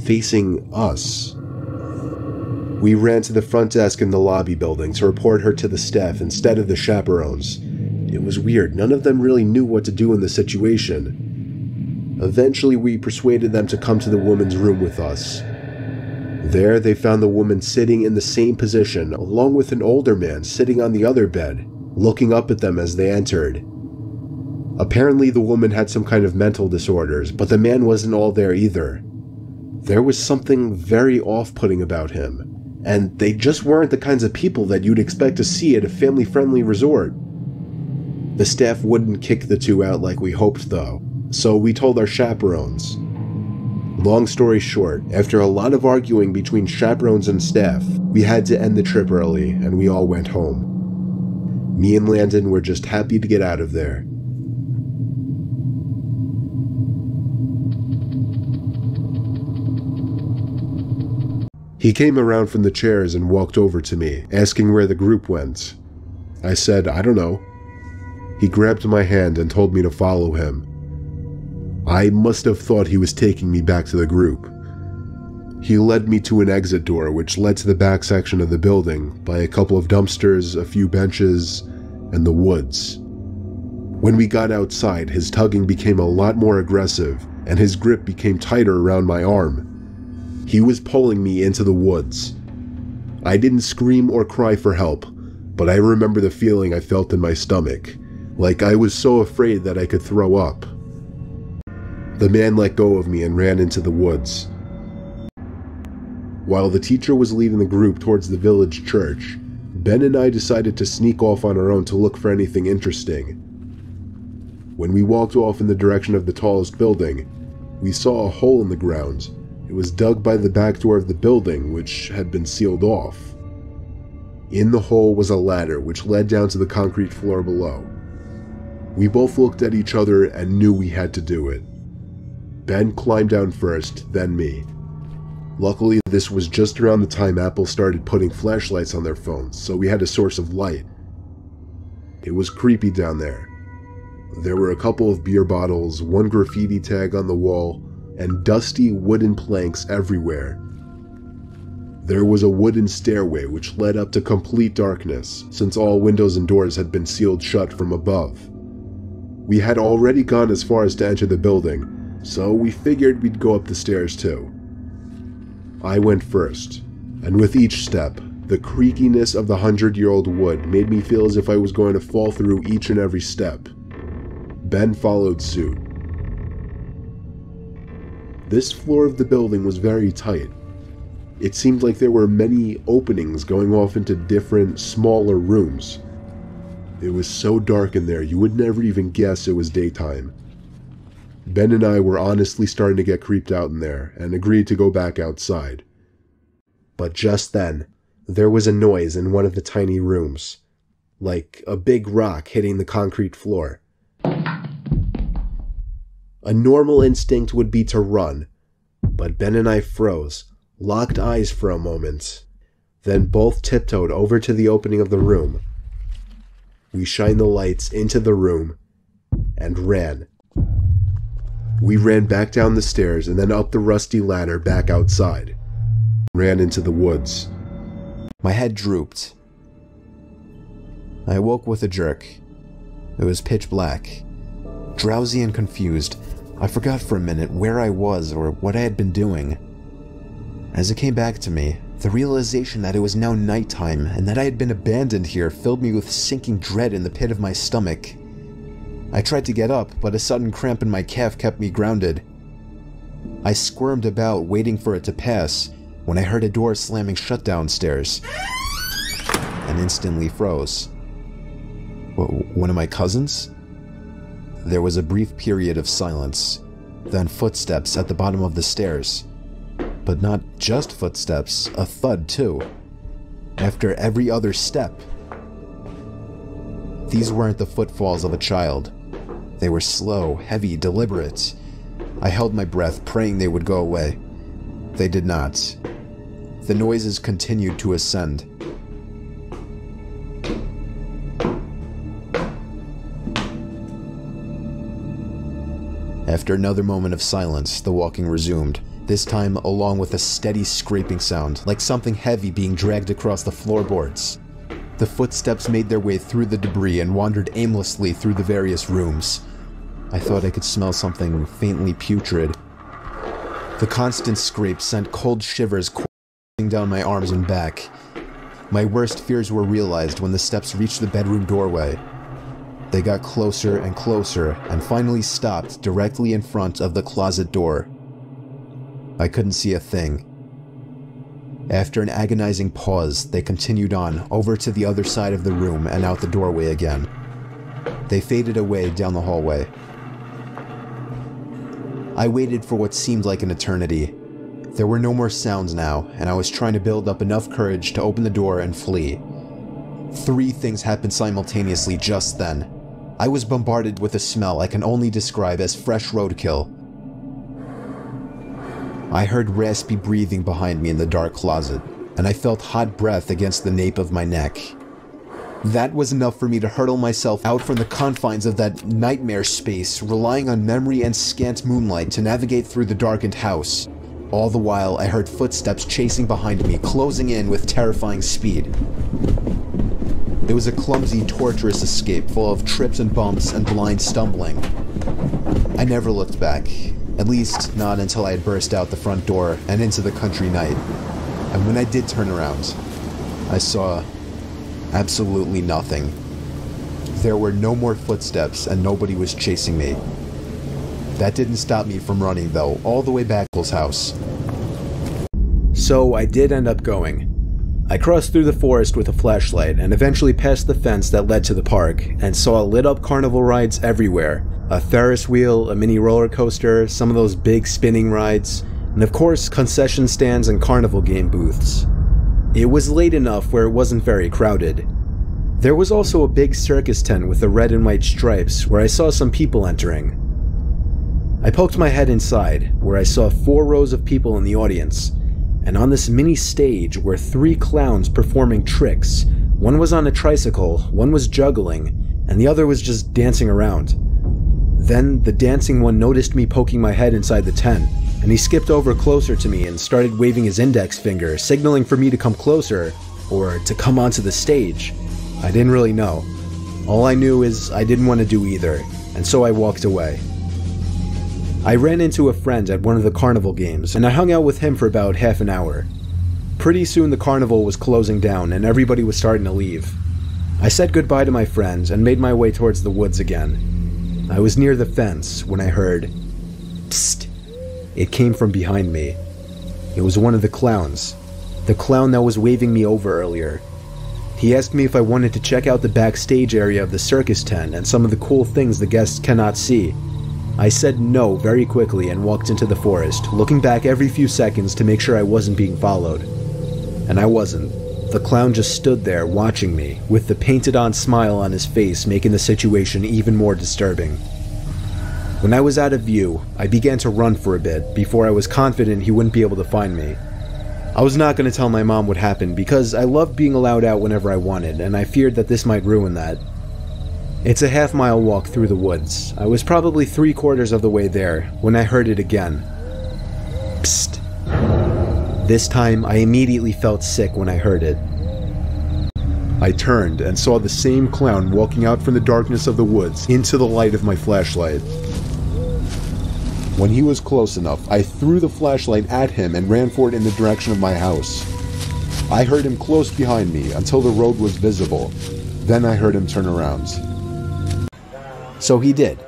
facing us. We ran to the front desk in the lobby building to report her to the staff instead of the chaperones. It was weird, none of them really knew what to do in the situation. Eventually we persuaded them to come to the woman's room with us. There they found the woman sitting in the same position, along with an older man sitting on the other bed, looking up at them as they entered. Apparently the woman had some kind of mental disorders, but the man wasn't all there either. There was something very off-putting about him, and they just weren't the kinds of people that you'd expect to see at a family-friendly resort. The staff wouldn't kick the 2 out like we hoped though, so we told our chaperones. Long story short, after a lot of arguing between chaperones and staff, we had to end the trip early and we all went home. Me and Landon were just happy to get out of there. He came around from the chairs and walked over to me, asking where the group went. I said, "I don't know." He grabbed my hand and told me to follow him. I must have thought he was taking me back to the group. He led me to an exit door which led to the back section of the building by a couple of dumpsters, a few benches, and the woods. When we got outside, his tugging became a lot more aggressive and his grip became tighter around my arm. He was pulling me into the woods. I didn't scream or cry for help, but I remember the feeling I felt in my stomach, like I was so afraid that I could throw up. The man let go of me and ran into the woods. While the teacher was leading the group towards the village church, Ben and I decided to sneak off on our own to look for anything interesting. When we walked off in the direction of the tallest building, we saw a hole in the ground. It was dug by the back door of the building, which had been sealed off. In the hole was a ladder which led down to the concrete floor below. We both looked at each other and knew we had to do it. Ben climbed down first, then me. Luckily, this was just around the time Apple started putting flashlights on their phones, so we had a source of light. It was creepy down there. There were a couple of beer bottles, one graffiti tag on the wall, and dusty wooden planks everywhere. There was a wooden stairway which led up to complete darkness, since all windows and doors had been sealed shut from above. We had already gone as far as to enter the building, so we figured we'd go up the stairs too. I went first, and with each step, the creakiness of the 100-year-old wood made me feel as if I was going to fall through each and every step. Ben followed suit. This floor of the building was very tight. It seemed like there were many openings going off into different, smaller rooms. It was so dark in there you would never even guess it was daytime. Ben and I were honestly starting to get creeped out in there and agreed to go back outside. But just then, there was a noise in one of the tiny rooms, like a big rock hitting the concrete floor. A normal instinct would be to run, but Ben and I froze, locked eyes for a moment, then both tiptoed over to the opening of the room. We shined the lights into the room and ran. We ran back down the stairs and then up the rusty ladder back outside. Ran into the woods. My head drooped. I awoke with a jerk. It was pitch black. Drowsy and confused, I forgot for a minute where I was or what I had been doing. As it came back to me, the realization that it was now nighttime and that I had been abandoned here filled me with sinking dread in the pit of my stomach. I tried to get up, but a sudden cramp in my calf kept me grounded. I squirmed about, waiting for it to pass, when I heard a door slamming shut downstairs, and instantly froze. One of my cousins? There was a brief period of silence, then footsteps at the bottom of the stairs. But not just footsteps, a thud too. After every other step. These weren't the footfalls of a child. They were slow, heavy, deliberate. I held my breath, praying they would go away. They did not. The noises continued to ascend. After another moment of silence, the walking resumed, this time along with a steady scraping sound, like something heavy being dragged across the floorboards. The footsteps made their way through the debris and wandered aimlessly through the various rooms. I thought I could smell something faintly putrid. The constant scrape sent cold shivers coursing down my arms and back. My worst fears were realized when the steps reached the bedroom doorway. They got closer and closer and finally stopped directly in front of the closet door. I couldn't see a thing. After an agonizing pause, they continued on over to the other side of the room and out the doorway again. They faded away down the hallway. I waited for what seemed like an eternity. There were no more sounds now, and I was trying to build up enough courage to open the door and flee. 3 things happened simultaneously just then. I was bombarded with a smell I can only describe as fresh roadkill. I heard raspy breathing behind me in the dark closet, and I felt hot breath against the nape of my neck. That was enough for me to hurtle myself out from the confines of that nightmare space, relying on memory and scant moonlight to navigate through the darkened house. All the while, I heard footsteps chasing behind me, closing in with terrifying speed. It was a clumsy, torturous escape full of trips and bumps and blind stumbling. I never looked back, at least not until I had burst out the front door and into the country night. And when I did turn around, I saw absolutely nothing. There were no more footsteps and nobody was chasing me. That didn't stop me from running though, all the way back to his house. So I did end up going. I crossed through the forest with a flashlight and eventually passed the fence that led to the park and saw lit up carnival rides everywhere. A Ferris wheel, a mini roller coaster, some of those big spinning rides, and of course concession stands and carnival game booths. It was late enough where it wasn't very crowded. There was also a big circus tent with the red and white stripes where I saw some people entering. I poked my head inside, where I saw 4 rows of people in the audience, and on this mini stage were 3 clowns performing tricks. One was on a tricycle, one was juggling, and the other was just dancing around. Then the dancing one noticed me poking my head inside the tent, and he skipped over closer to me and started waving his index finger, signaling for me to come closer, or to come onto the stage. I didn't really know. All I knew is I didn't want to do either, and so I walked away. I ran into a friend at one of the carnival games, and I hung out with him for about half an hour. Pretty soon the carnival was closing down and everybody was starting to leave. I said goodbye to my friends and made my way towards the woods again. I was near the fence when I heard, "Psst." It came from behind me. It was one of the clowns. The clown that was waving me over earlier. He asked me if I wanted to check out the backstage area of the circus tent and some of the cool things the guests cannot see. I said no very quickly and walked into the forest, looking back every few seconds to make sure I wasn't being followed. And I wasn't. The clown just stood there watching me, with the painted-on smile on his face making the situation even more disturbing. When I was out of view, I began to run for a bit before I was confident he wouldn't be able to find me. I was not going to tell my mom what happened because I loved being allowed out whenever I wanted, and I feared that this might ruin that. It's a half-mile walk through the woods. I was probably 3/4 of the way there when I heard it again. Psst. This time, I immediately felt sick when I heard it. I turned and saw the same clown walking out from the darkness of the woods into the light of my flashlight. When he was close enough, I threw the flashlight at him and ran for it in the direction of my house. I heard him close behind me until the road was visible. Then I heard him turn around. So he did.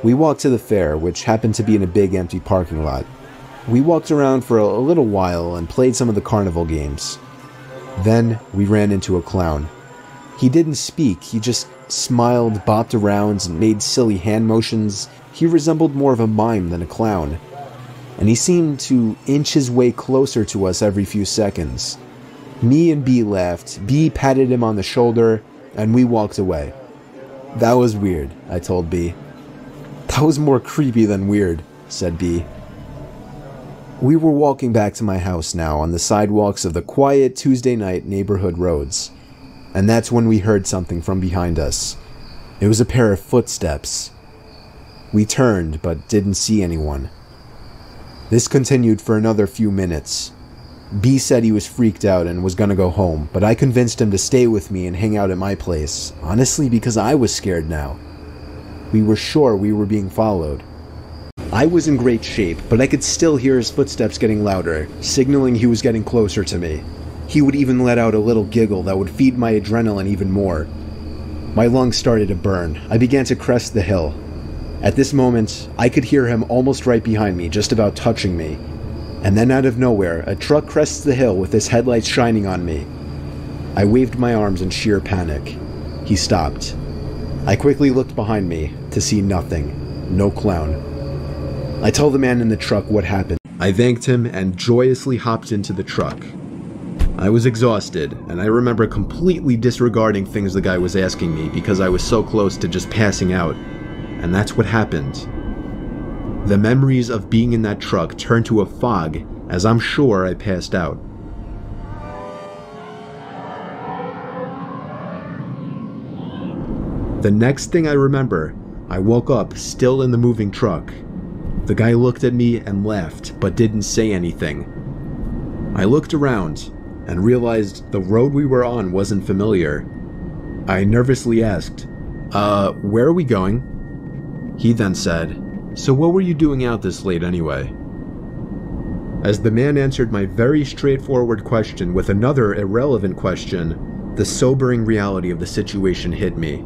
We walked to the fair, which happened to be in a big empty parking lot. We walked around for a little while and played some of the carnival games. Then we ran into a clown. He didn't speak, he just smiled, bopped around, and made silly hand motions. He resembled more of a mime than a clown. And he seemed to inch his way closer to us every few seconds. Me and B laughed, B patted him on the shoulder, and we walked away. That was weird, I told B. That was more creepy than weird, said B. We were walking back to my house now on the sidewalks of the quiet Tuesday night neighborhood roads. And that's when we heard something from behind us. It was a pair of footsteps. We turned, but didn't see anyone. This continued for another few minutes. B said he was freaked out and was gonna go home, but I convinced him to stay with me and hang out at my place, honestly because I was scared now. We were sure we were being followed. I was in great shape, but I could still hear his footsteps getting louder, signaling he was getting closer to me. He would even let out a little giggle that would feed my adrenaline even more. My lungs started to burn. I began to crest the hill. At this moment, I could hear him almost right behind me, just about touching me. And then out of nowhere, a truck crests the hill with his headlights shining on me. I waved my arms in sheer panic. He stopped. I quickly looked behind me to see nothing. No clown. I told the man in the truck what happened. I thanked him and joyously hopped into the truck. I was exhausted, and I remember completely disregarding things the guy was asking me because I was so close to just passing out. And that's what happened. The memories of being in that truck turned to a fog as I'm sure I passed out. The next thing I remember, I woke up still in the moving truck. The guy looked at me and laughed, but didn't say anything. I looked around and realized the road we were on wasn't familiar. I nervously asked, where are we going? He then said, so what were you doing out this late anyway? As the man answered my very straightforward question with another irrelevant question, the sobering reality of the situation hit me.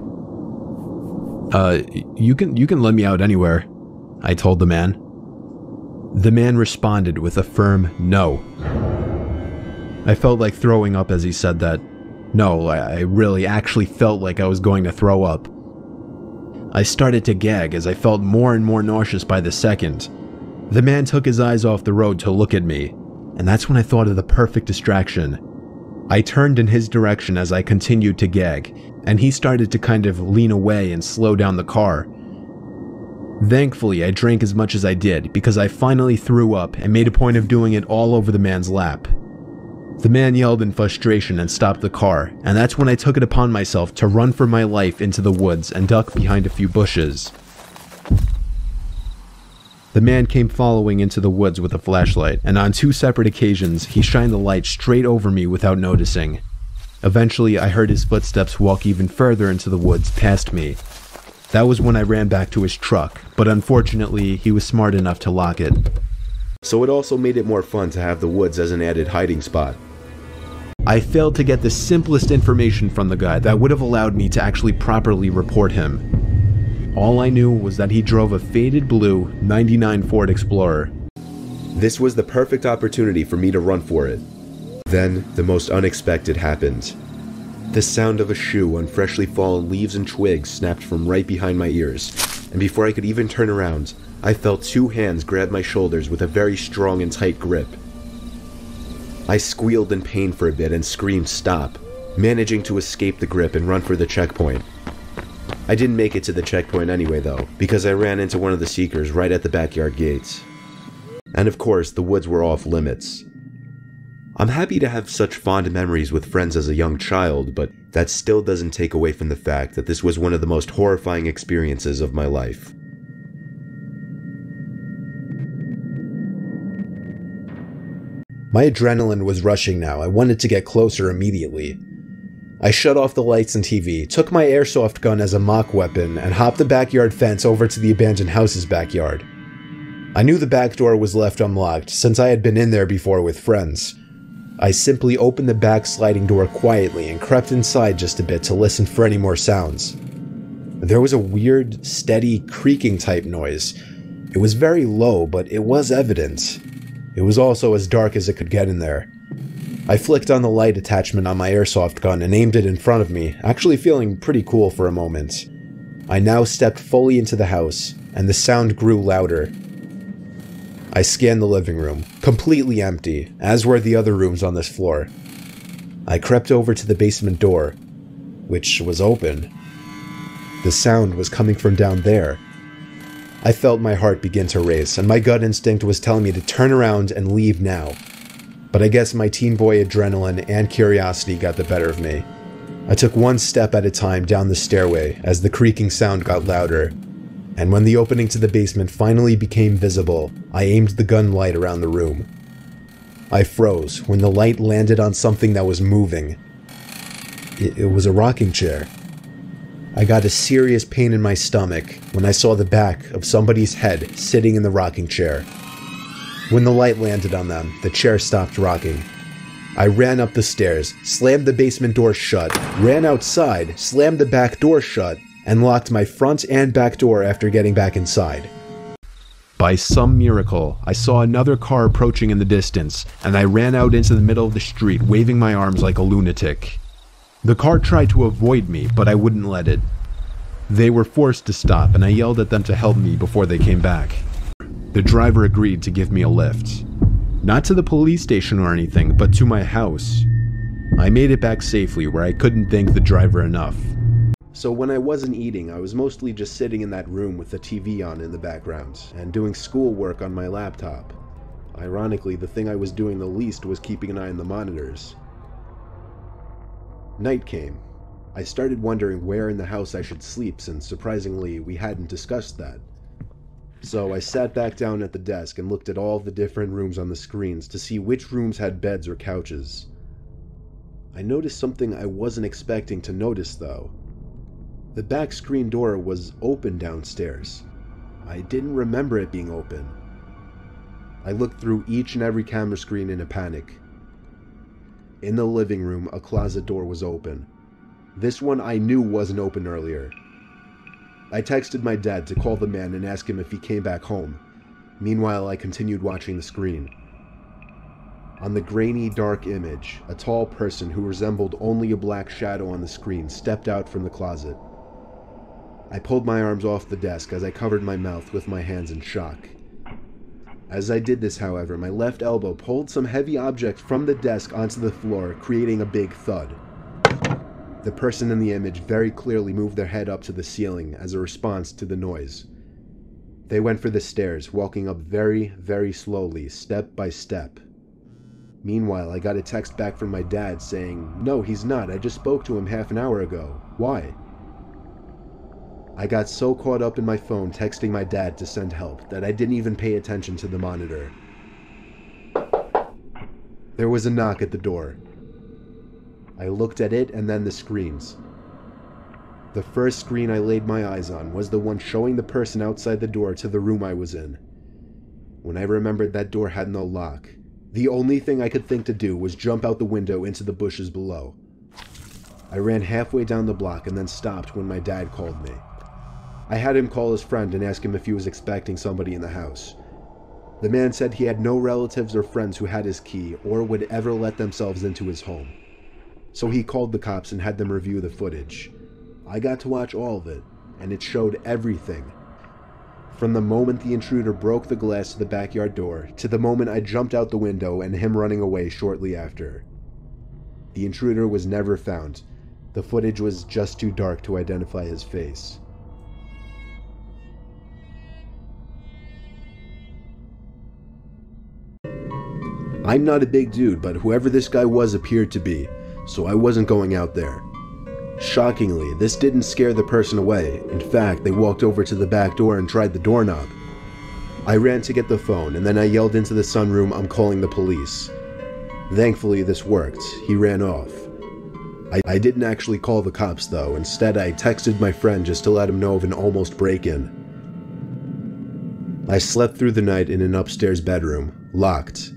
You can let me out anywhere, I told the man. The man responded with a firm no. I felt like throwing up as he said that. No, I really actually felt like I was going to throw up. I started to gag as I felt more and more nauseous by the second. The man took his eyes off the road to look at me, and that's when I thought of the perfect distraction. I turned in his direction as I continued to gag, and he started to kind of lean away and slow down the car. Thankfully, I drank as much as I did because I finally threw up and made a point of doing it all over the man's lap. The man yelled in frustration and stopped the car, and that's when I took it upon myself to run for my life into the woods and duck behind a few bushes. The man came following into the woods with a flashlight, and on 2 separate occasions, he shined the light straight over me without noticing. Eventually, I heard his footsteps walk even further into the woods past me. That was when I ran back to his truck, but unfortunately, he was smart enough to lock it. So it also made it more fun to have the woods as an added hiding spot. I failed to get the simplest information from the guy that would have allowed me to actually properly report him. All I knew was that he drove a faded blue '99 Ford Explorer. This was the perfect opportunity for me to run for it. Then, the most unexpected happened. The sound of a shoe on freshly fallen leaves and twigs snapped from right behind my ears, and before I could even turn around, I felt 2 hands grab my shoulders with a very strong and tight grip. I squealed in pain for a bit and screamed stop, managing to escape the grip and run for the checkpoint. I didn't make it to the checkpoint anyway though, because I ran into one of the seekers right at the backyard gates. And of course, the woods were off limits. I'm happy to have such fond memories with friends as a young child, but that still doesn't take away from the fact that this was one of the most horrifying experiences of my life. My adrenaline was rushing now. I wanted to get closer immediately. I shut off the lights and TV, took my airsoft gun as a mock weapon, and hopped the backyard fence over to the abandoned house's backyard. I knew the back door was left unlocked since I had been in there before with friends. I simply opened the back sliding door quietly and crept inside just a bit to listen for any more sounds. There was a weird, steady, creaking type noise. It was very low, but it was evident. It was also as dark as it could get in there. I flicked on the light attachment on my airsoft gun and aimed it in front of me, actually feeling pretty cool for a moment. I now stepped fully into the house, and the sound grew louder. I scanned the living room, completely empty, as were the other rooms on this floor. I crept over to the basement door, which was open. The sound was coming from down there. I felt my heart begin to race, and my gut instinct was telling me to turn around and leave now. But I guess my teen boy adrenaline and curiosity got the better of me. I took one step at a time down the stairway as the creaking sound got louder, and when the opening to the basement finally became visible, I aimed the gun light around the room. I froze when the light landed on something that was moving. It was a rocking chair. I got a serious pain in my stomach when I saw the back of somebody's head sitting in the rocking chair. When the light landed on them, the chair stopped rocking. I ran up the stairs, slammed the basement door shut, ran outside, slammed the back door shut, and locked my front and back door after getting back inside. By some miracle, I saw another car approaching in the distance, and I ran out into the middle of the street, waving my arms like a lunatic. The car tried to avoid me, but I wouldn't let it. They were forced to stop, and I yelled at them to help me before they came back. The driver agreed to give me a lift. Not to the police station or anything, but to my house. I made it back safely where I couldn't thank the driver enough. So when I wasn't eating, I was mostly just sitting in that room with the TV on in the background, and doing schoolwork on my laptop. Ironically, the thing I was doing the least was keeping an eye on the monitors. Night came, I started wondering where in the house I should sleep, since surprisingly we hadn't discussed that. So I sat back down at the desk and looked at all the different rooms on the screens to see which rooms had beds or couches. I noticed something I wasn't expecting to notice though. The back screen door was open downstairs. I didn't remember it being open. I looked through each and every camera screen in a panic. In the living room, a closet door was open. This one I knew wasn't open earlier. I texted my dad to call the man and ask him if he came back home. Meanwhile, I continued watching the screen. On the grainy, dark image, a tall person who resembled only a black shadow on the screen stepped out from the closet. I pulled my arms off the desk as I covered my mouth with my hands in shock. As I did this, however, my left elbow pulled some heavy object from the desk onto the floor, creating a big thud. The person in the image very clearly moved their head up to the ceiling as a response to the noise. They went for the stairs, walking up very, very slowly, step by step. Meanwhile, I got a text back from my dad saying, "No, he's not. I just spoke to him half an hour ago. Why?" I got so caught up in my phone texting my dad to send help that I didn't even pay attention to the monitor. There was a knock at the door. I looked at it and then the screens. The first screen I laid my eyes on was the one showing the person outside the door to the room I was in. When I remembered that door had no lock, the only thing I could think to do was jump out the window into the bushes below. I ran halfway down the block and then stopped when my dad called me. I had him call his friend and ask him if he was expecting somebody in the house. The man said he had no relatives or friends who had his key or would ever let themselves into his home. So he called the cops and had them review the footage. I got to watch all of it, and it showed everything. From the moment the intruder broke the glass to the backyard door, to the moment I jumped out the window and him running away shortly after. The intruder was never found. The footage was just too dark to identify his face. I'm not a big dude, but whoever this guy was appeared to be, so I wasn't going out there. Shockingly, this didn't scare the person away. In fact, they walked over to the back door and tried the doorknob. I ran to get the phone, and then I yelled into the sunroom, "I'm calling the police." Thankfully, this worked. He ran off. I didn't actually call the cops, though. Instead, I texted my friend just to let him know of an almost break-in. I slept through the night in an upstairs bedroom, locked.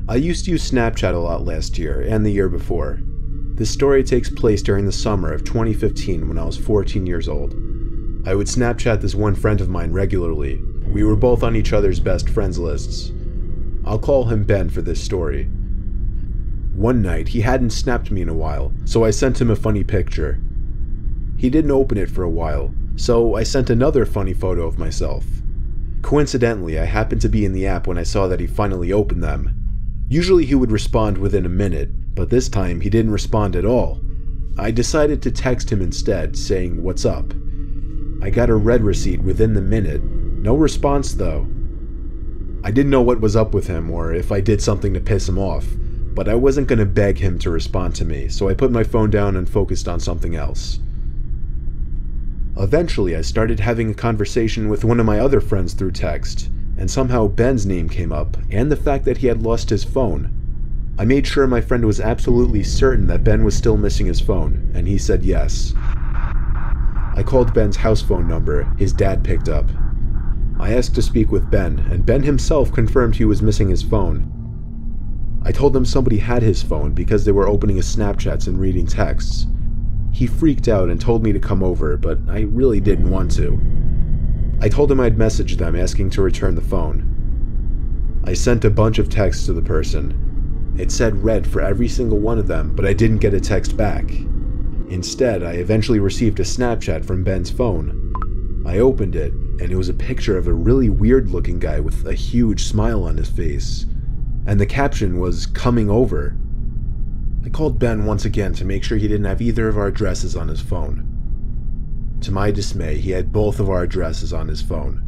I used to use Snapchat a lot last year and the year before. This story takes place during the summer of 2015 when I was 14 years old. I would Snapchat this one friend of mine regularly. We were both on each other's best friends lists. I'll call him Ben for this story. One night, he hadn't snapped me in a while, so I sent him a funny picture. He didn't open it for a while, so I sent another funny photo of myself. Coincidentally, I happened to be in the app when I saw that he finally opened them. Usually he would respond within a minute, but this time he didn't respond at all. I decided to text him instead, saying, "What's up?" I got a read receipt within the minute. No response though. I didn't know what was up with him or if I did something to piss him off, but I wasn't going to beg him to respond to me, so I put my phone down and focused on something else. Eventually I started having a conversation with one of my other friends through text, and somehow Ben's name came up, and the fact that he had lost his phone. I made sure my friend was absolutely certain that Ben was still missing his phone, and he said yes. I called Ben's house phone number. His dad picked up. I asked to speak with Ben, and Ben himself confirmed he was missing his phone. I told him somebody had his phone because they were opening his Snapchats and reading texts. He freaked out and told me to come over, but I really didn't want to. I told him I'd message them asking to return the phone. I sent a bunch of texts to the person. It said read for every single one of them, but I didn't get a text back. Instead, I eventually received a Snapchat from Ben's phone. I opened it, and it was a picture of a really weird-looking guy with a huge smile on his face. And the caption was, "Coming over." I called Ben once again to make sure he didn't have either of our addresses on his phone. To my dismay, he had both of our addresses on his phone.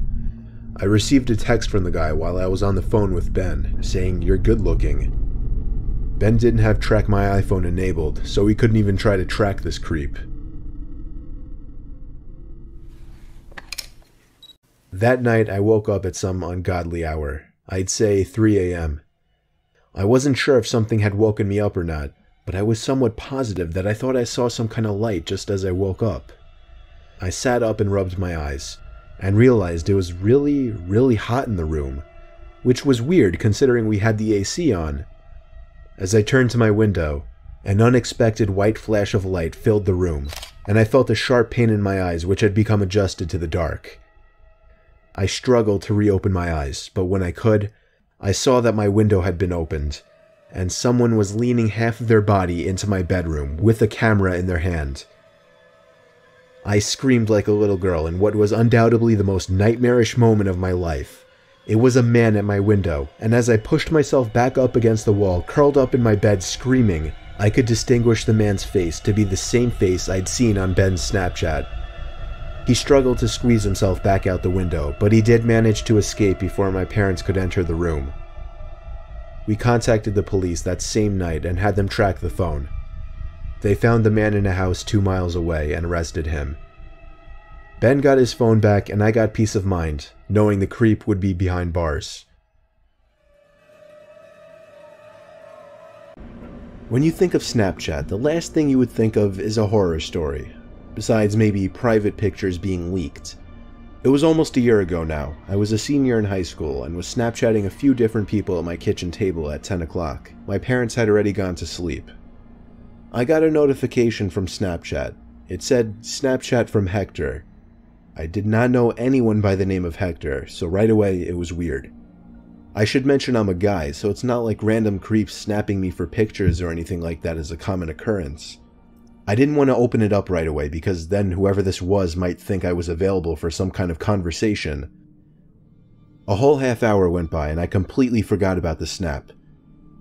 I received a text from the guy while I was on the phone with Ben, saying, "You're good looking." Ben didn't have Track My iPhone enabled, so he couldn't even try to track this creep. That night, I woke up at some ungodly hour. I'd say 3 a.m. I wasn't sure if something had woken me up or not, but I was somewhat positive that I thought I saw some kind of light just as I woke up. I sat up and rubbed my eyes, and realized it was really, really hot in the room, which was weird considering we had the AC on. As I turned to my window, an unexpected white flash of light filled the room, and I felt a sharp pain in my eyes which had become adjusted to the dark. I struggled to reopen my eyes, but when I could, I saw that my window had been opened, and someone was leaning half of their body into my bedroom with a camera in their hand. I screamed like a little girl in what was undoubtedly the most nightmarish moment of my life. It was a man at my window, and as I pushed myself back up against the wall, curled up in my bed screaming, I could distinguish the man's face to be the same face I'd seen on Ben's Snapchat. He struggled to squeeze himself back out the window, but he did manage to escape before my parents could enter the room. We contacted the police that same night and had them track the phone. They found the man in a house 2 miles away and arrested him. Ben got his phone back and I got peace of mind, knowing the creep would be behind bars. When you think of Snapchat, the last thing you would think of is a horror story, besides maybe private pictures being leaked. It was almost a year ago now. I was a senior in high school and was Snapchatting a few different people at my kitchen table at 10 o'clock. My parents had already gone to sleep. I got a notification from Snapchat. It said, "Snapchat from Hector." I did not know anyone by the name of Hector, so right away it was weird. I should mention I'm a guy, so it's not like random creeps snapping me for pictures or anything like that is a common occurrence. I didn't want to open it up right away because then whoever this was might think I was available for some kind of conversation. A whole half hour went by and I completely forgot about the snap.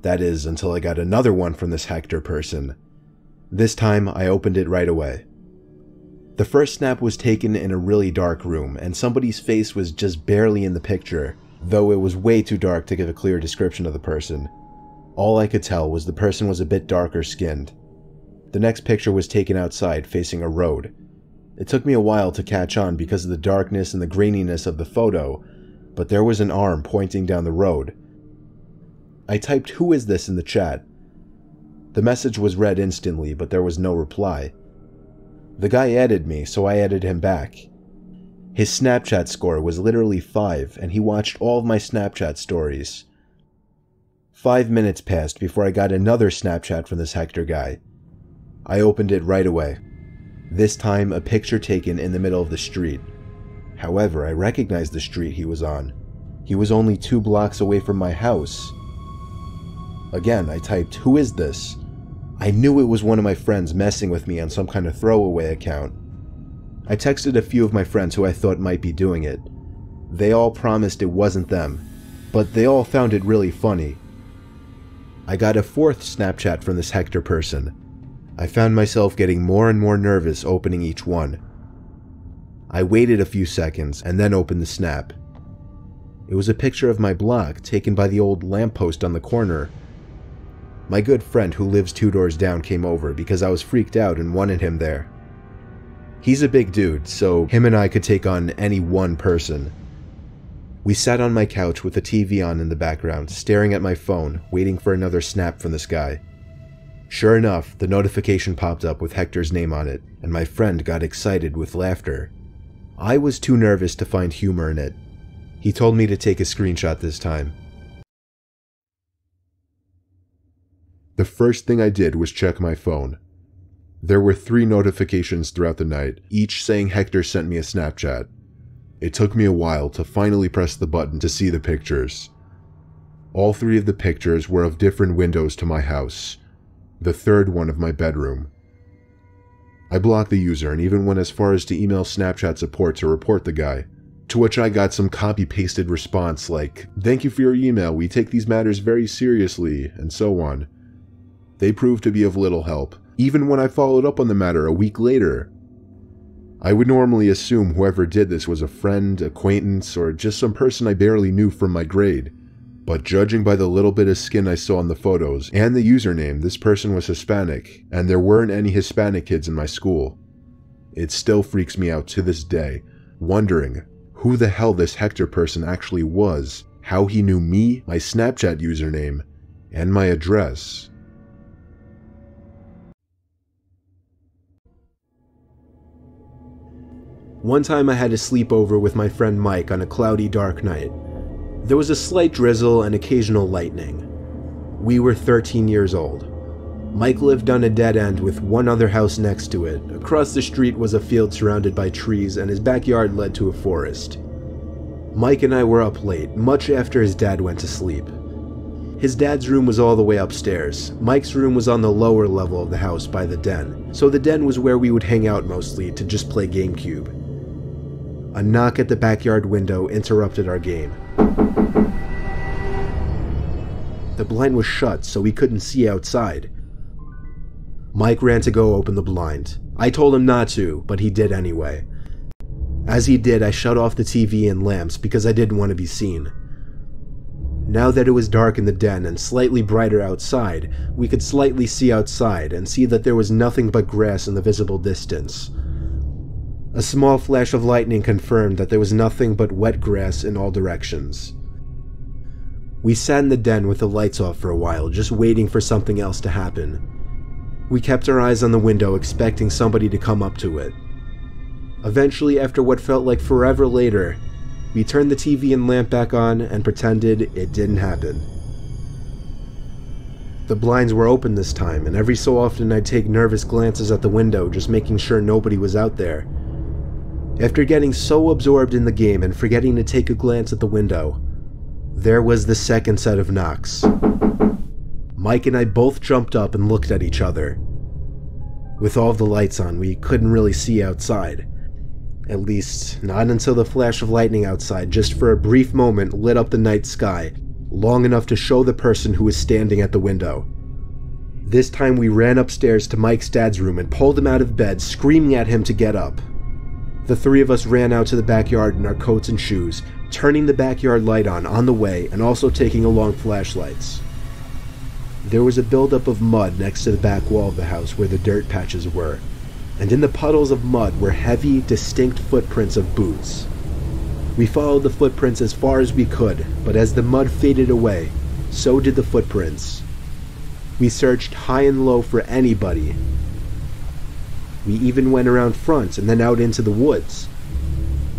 That is, until I got another one from this Hector person. This time I opened it right away. The first snap was taken in a really dark room, and somebody's face was just barely in the picture, though it was way too dark to give a clear description of the person. All I could tell was the person was a bit darker skinned. The next picture was taken outside, facing a road. It took me a while to catch on because of the darkness and the graininess of the photo, but there was an arm pointing down the road. I typed "Who is this?" in the chat. The message was read instantly, but there was no reply. The guy added me, so I added him back. His Snapchat score was literally 5, and he watched all of my Snapchat stories. 5 minutes passed before I got another Snapchat from this Hector guy. I opened it right away. This time, a picture taken in the middle of the street. However, I recognized the street he was on. He was only 2 blocks away from my house. Again, I typed, "Who is this?" I knew it was one of my friends messing with me on some kind of throwaway account. I texted a few of my friends who I thought might be doing it. They all promised it wasn't them, but they all found it really funny. I got a 4th Snapchat from this Hector person. I found myself getting more and more nervous opening each one. I waited a few seconds and then opened the snap. It was a picture of my block taken by the old lamppost on the corner. My good friend who lives 2 doors down came over because I was freaked out and wanted him there. He's a big dude, so him and I could take on any one person. We sat on my couch with the TV on in the background, staring at my phone, waiting for another snap from this guy. Sure enough, the notification popped up with Hector's name on it, and my friend got excited with laughter. I was too nervous to find humor in it. He told me to take a screenshot this time. The first thing I did was check my phone. There were 3 notifications throughout the night, each saying Hector sent me a Snapchat. It took me a while to finally press the button to see the pictures. All 3 of the pictures were of different windows to my house, the 3rd one of my bedroom. I blocked the user and even went as far as to email Snapchat support to report the guy, to which I got some copy-pasted response like, "Thank you for your email, we take these matters very seriously," and so on. They proved to be of little help, even when I followed up on the matter a week later. I would normally assume whoever did this was a friend, acquaintance, or just some person I barely knew from my grade. But judging by the little bit of skin I saw in the photos and the username, this person was Hispanic, and there weren't any Hispanic kids in my school. It still freaks me out to this day, wondering who the hell this Hector person actually was, how he knew me, my Snapchat username, and my address. One time I had a sleepover with my friend Mike on a cloudy, dark night. There was a slight drizzle and occasional lightning. We were 13 years old. Mike lived on a dead end with one other house next to it. Across the street was a field surrounded by trees, and his backyard led to a forest. Mike and I were up late, much after his dad went to sleep. His dad's room was all the way upstairs. Mike's room was on the lower level of the house by the den, so the den was where we would hang out mostly to just play GameCube. A knock at the backyard window interrupted our game. The blind was shut, so we couldn't see outside. Mike ran to go open the blind. I told him not to, but he did anyway. As he did, I shut off the TV and lamps because I didn't want to be seen. Now that it was dark in the den and slightly brighter outside, we could slightly see outside and see that there was nothing but grass in the visible distance. A small flash of lightning confirmed that there was nothing but wet grass in all directions. We sat in the den with the lights off for a while, just waiting for something else to happen. We kept our eyes on the window, expecting somebody to come up to it. Eventually, after what felt like forever later, we turned the TV and lamp back on and pretended it didn't happen. The blinds were open this time, and every so often I'd take nervous glances at the window, just making sure nobody was out there. After getting so absorbed in the game and forgetting to take a glance at the window, there was the second set of knocks. Mike and I both jumped up and looked at each other. With all of the lights on, we couldn't really see outside. At least, not until the flash of lightning outside, just for a brief moment, lit up the night sky, long enough to show the person who was standing at the window. This time we ran upstairs to Mike's dad's room and pulled him out of bed, screaming at him to get up. The three of us ran out to the backyard in our coats and shoes, turning the backyard light on the way and also taking along flashlights. There was a buildup of mud next to the back wall of the house where the dirt patches were, and in the puddles of mud were heavy, distinct footprints of boots. We followed the footprints as far as we could, but as the mud faded away, so did the footprints. We searched high and low for anybody. We even went around front and then out into the woods.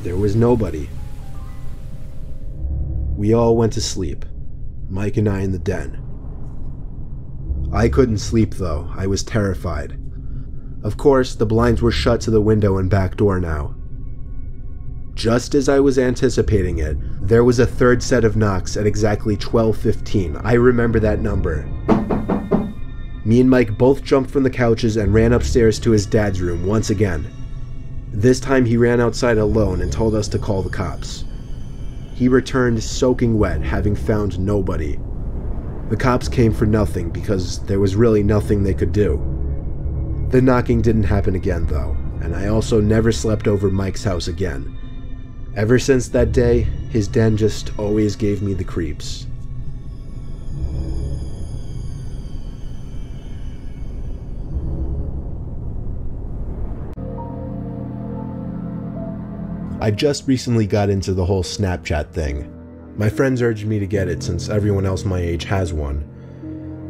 There was nobody. We all went to sleep, Mike and I in the den. I couldn't sleep though, I was terrified. Of course, the blinds were shut to the window and back door now. Just as I was anticipating it, there was a third set of knocks at exactly 12:15. I remember that number. Me and Mike both jumped from the couches and ran upstairs to his dad's room once again. This time he ran outside alone and told us to call the cops. He returned soaking wet, having found nobody. The cops came for nothing because there was really nothing they could do. The knocking didn't happen again though, and I also never slept over Mike's house again. Ever since that day, his den just always gave me the creeps. I just recently got into the whole Snapchat thing. My friends urged me to get it since everyone else my age has one.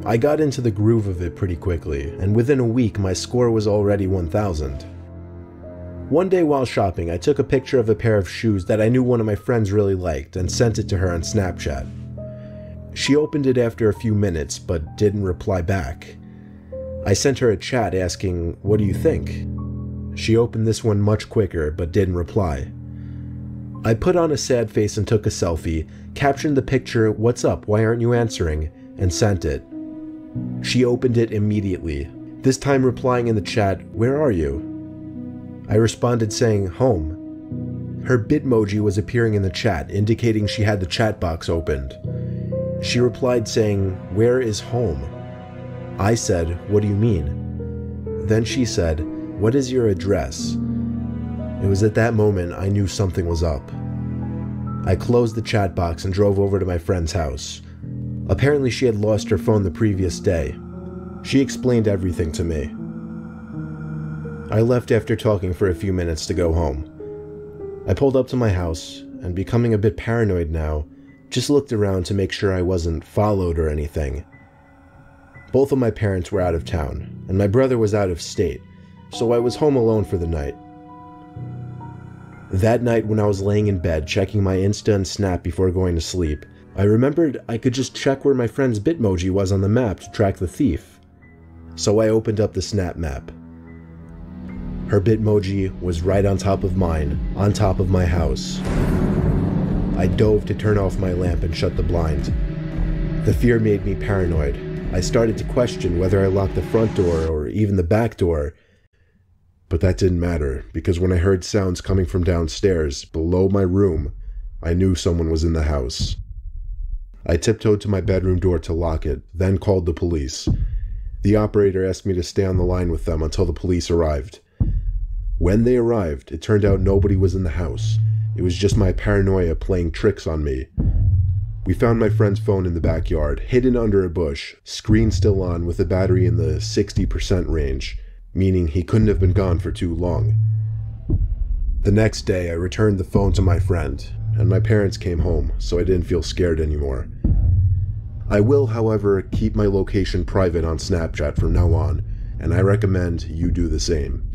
I got into the groove of it pretty quickly, and within a week my score was already 1,000. One day while shopping, I took a picture of a pair of shoes that I knew one of my friends really liked and sent it to her on Snapchat. She opened it after a few minutes, but didn't reply back. I sent her a chat asking, "What do you think?" She opened this one much quicker, but didn't reply. I put on a sad face and took a selfie, captioned the picture, "What's up, why aren't you answering?" and sent it. She opened it immediately, this time replying in the chat, "Where are you?" I responded saying, "Home." Her Bitmoji was appearing in the chat, indicating she had the chat box opened. She replied saying, "Where is home?" I said, "What do you mean?" Then she said, "What is your address?" It was at that moment I knew something was up. I closed the chat box and drove over to my friend's house. Apparently she had lost her phone the previous day. She explained everything to me. I left after talking for a few minutes to go home. I pulled up to my house, and becoming a bit paranoid now, just looked around to make sure I wasn't followed or anything. Both of my parents were out of town, and my brother was out of state, so I was home alone for the night. That night when I was laying in bed checking my Insta and Snap before going to sleep, I remembered I could just check where my friend's Bitmoji was on the map to track the thief. So I opened up the Snap map. Her Bitmoji was right on top of mine, on top of my house. I dove to turn off my lamp and shut the blind. The fear made me paranoid. I started to question whether I locked the front door or even the back door. But that didn't matter, because when I heard sounds coming from downstairs, below my room, I knew someone was in the house. I tiptoed to my bedroom door to lock it, then called the police. The operator asked me to stay on the line with them until the police arrived. When they arrived, it turned out nobody was in the house. It was just my paranoia playing tricks on me. We found my friend's phone in the backyard, hidden under a bush, screen still on with a battery in the 60% range, meaning he couldn't have been gone for too long. The next day, I returned the phone to my friend, and my parents came home, so I didn't feel scared anymore. I will, however, keep my location private on Snapchat from now on, and I recommend you do the same.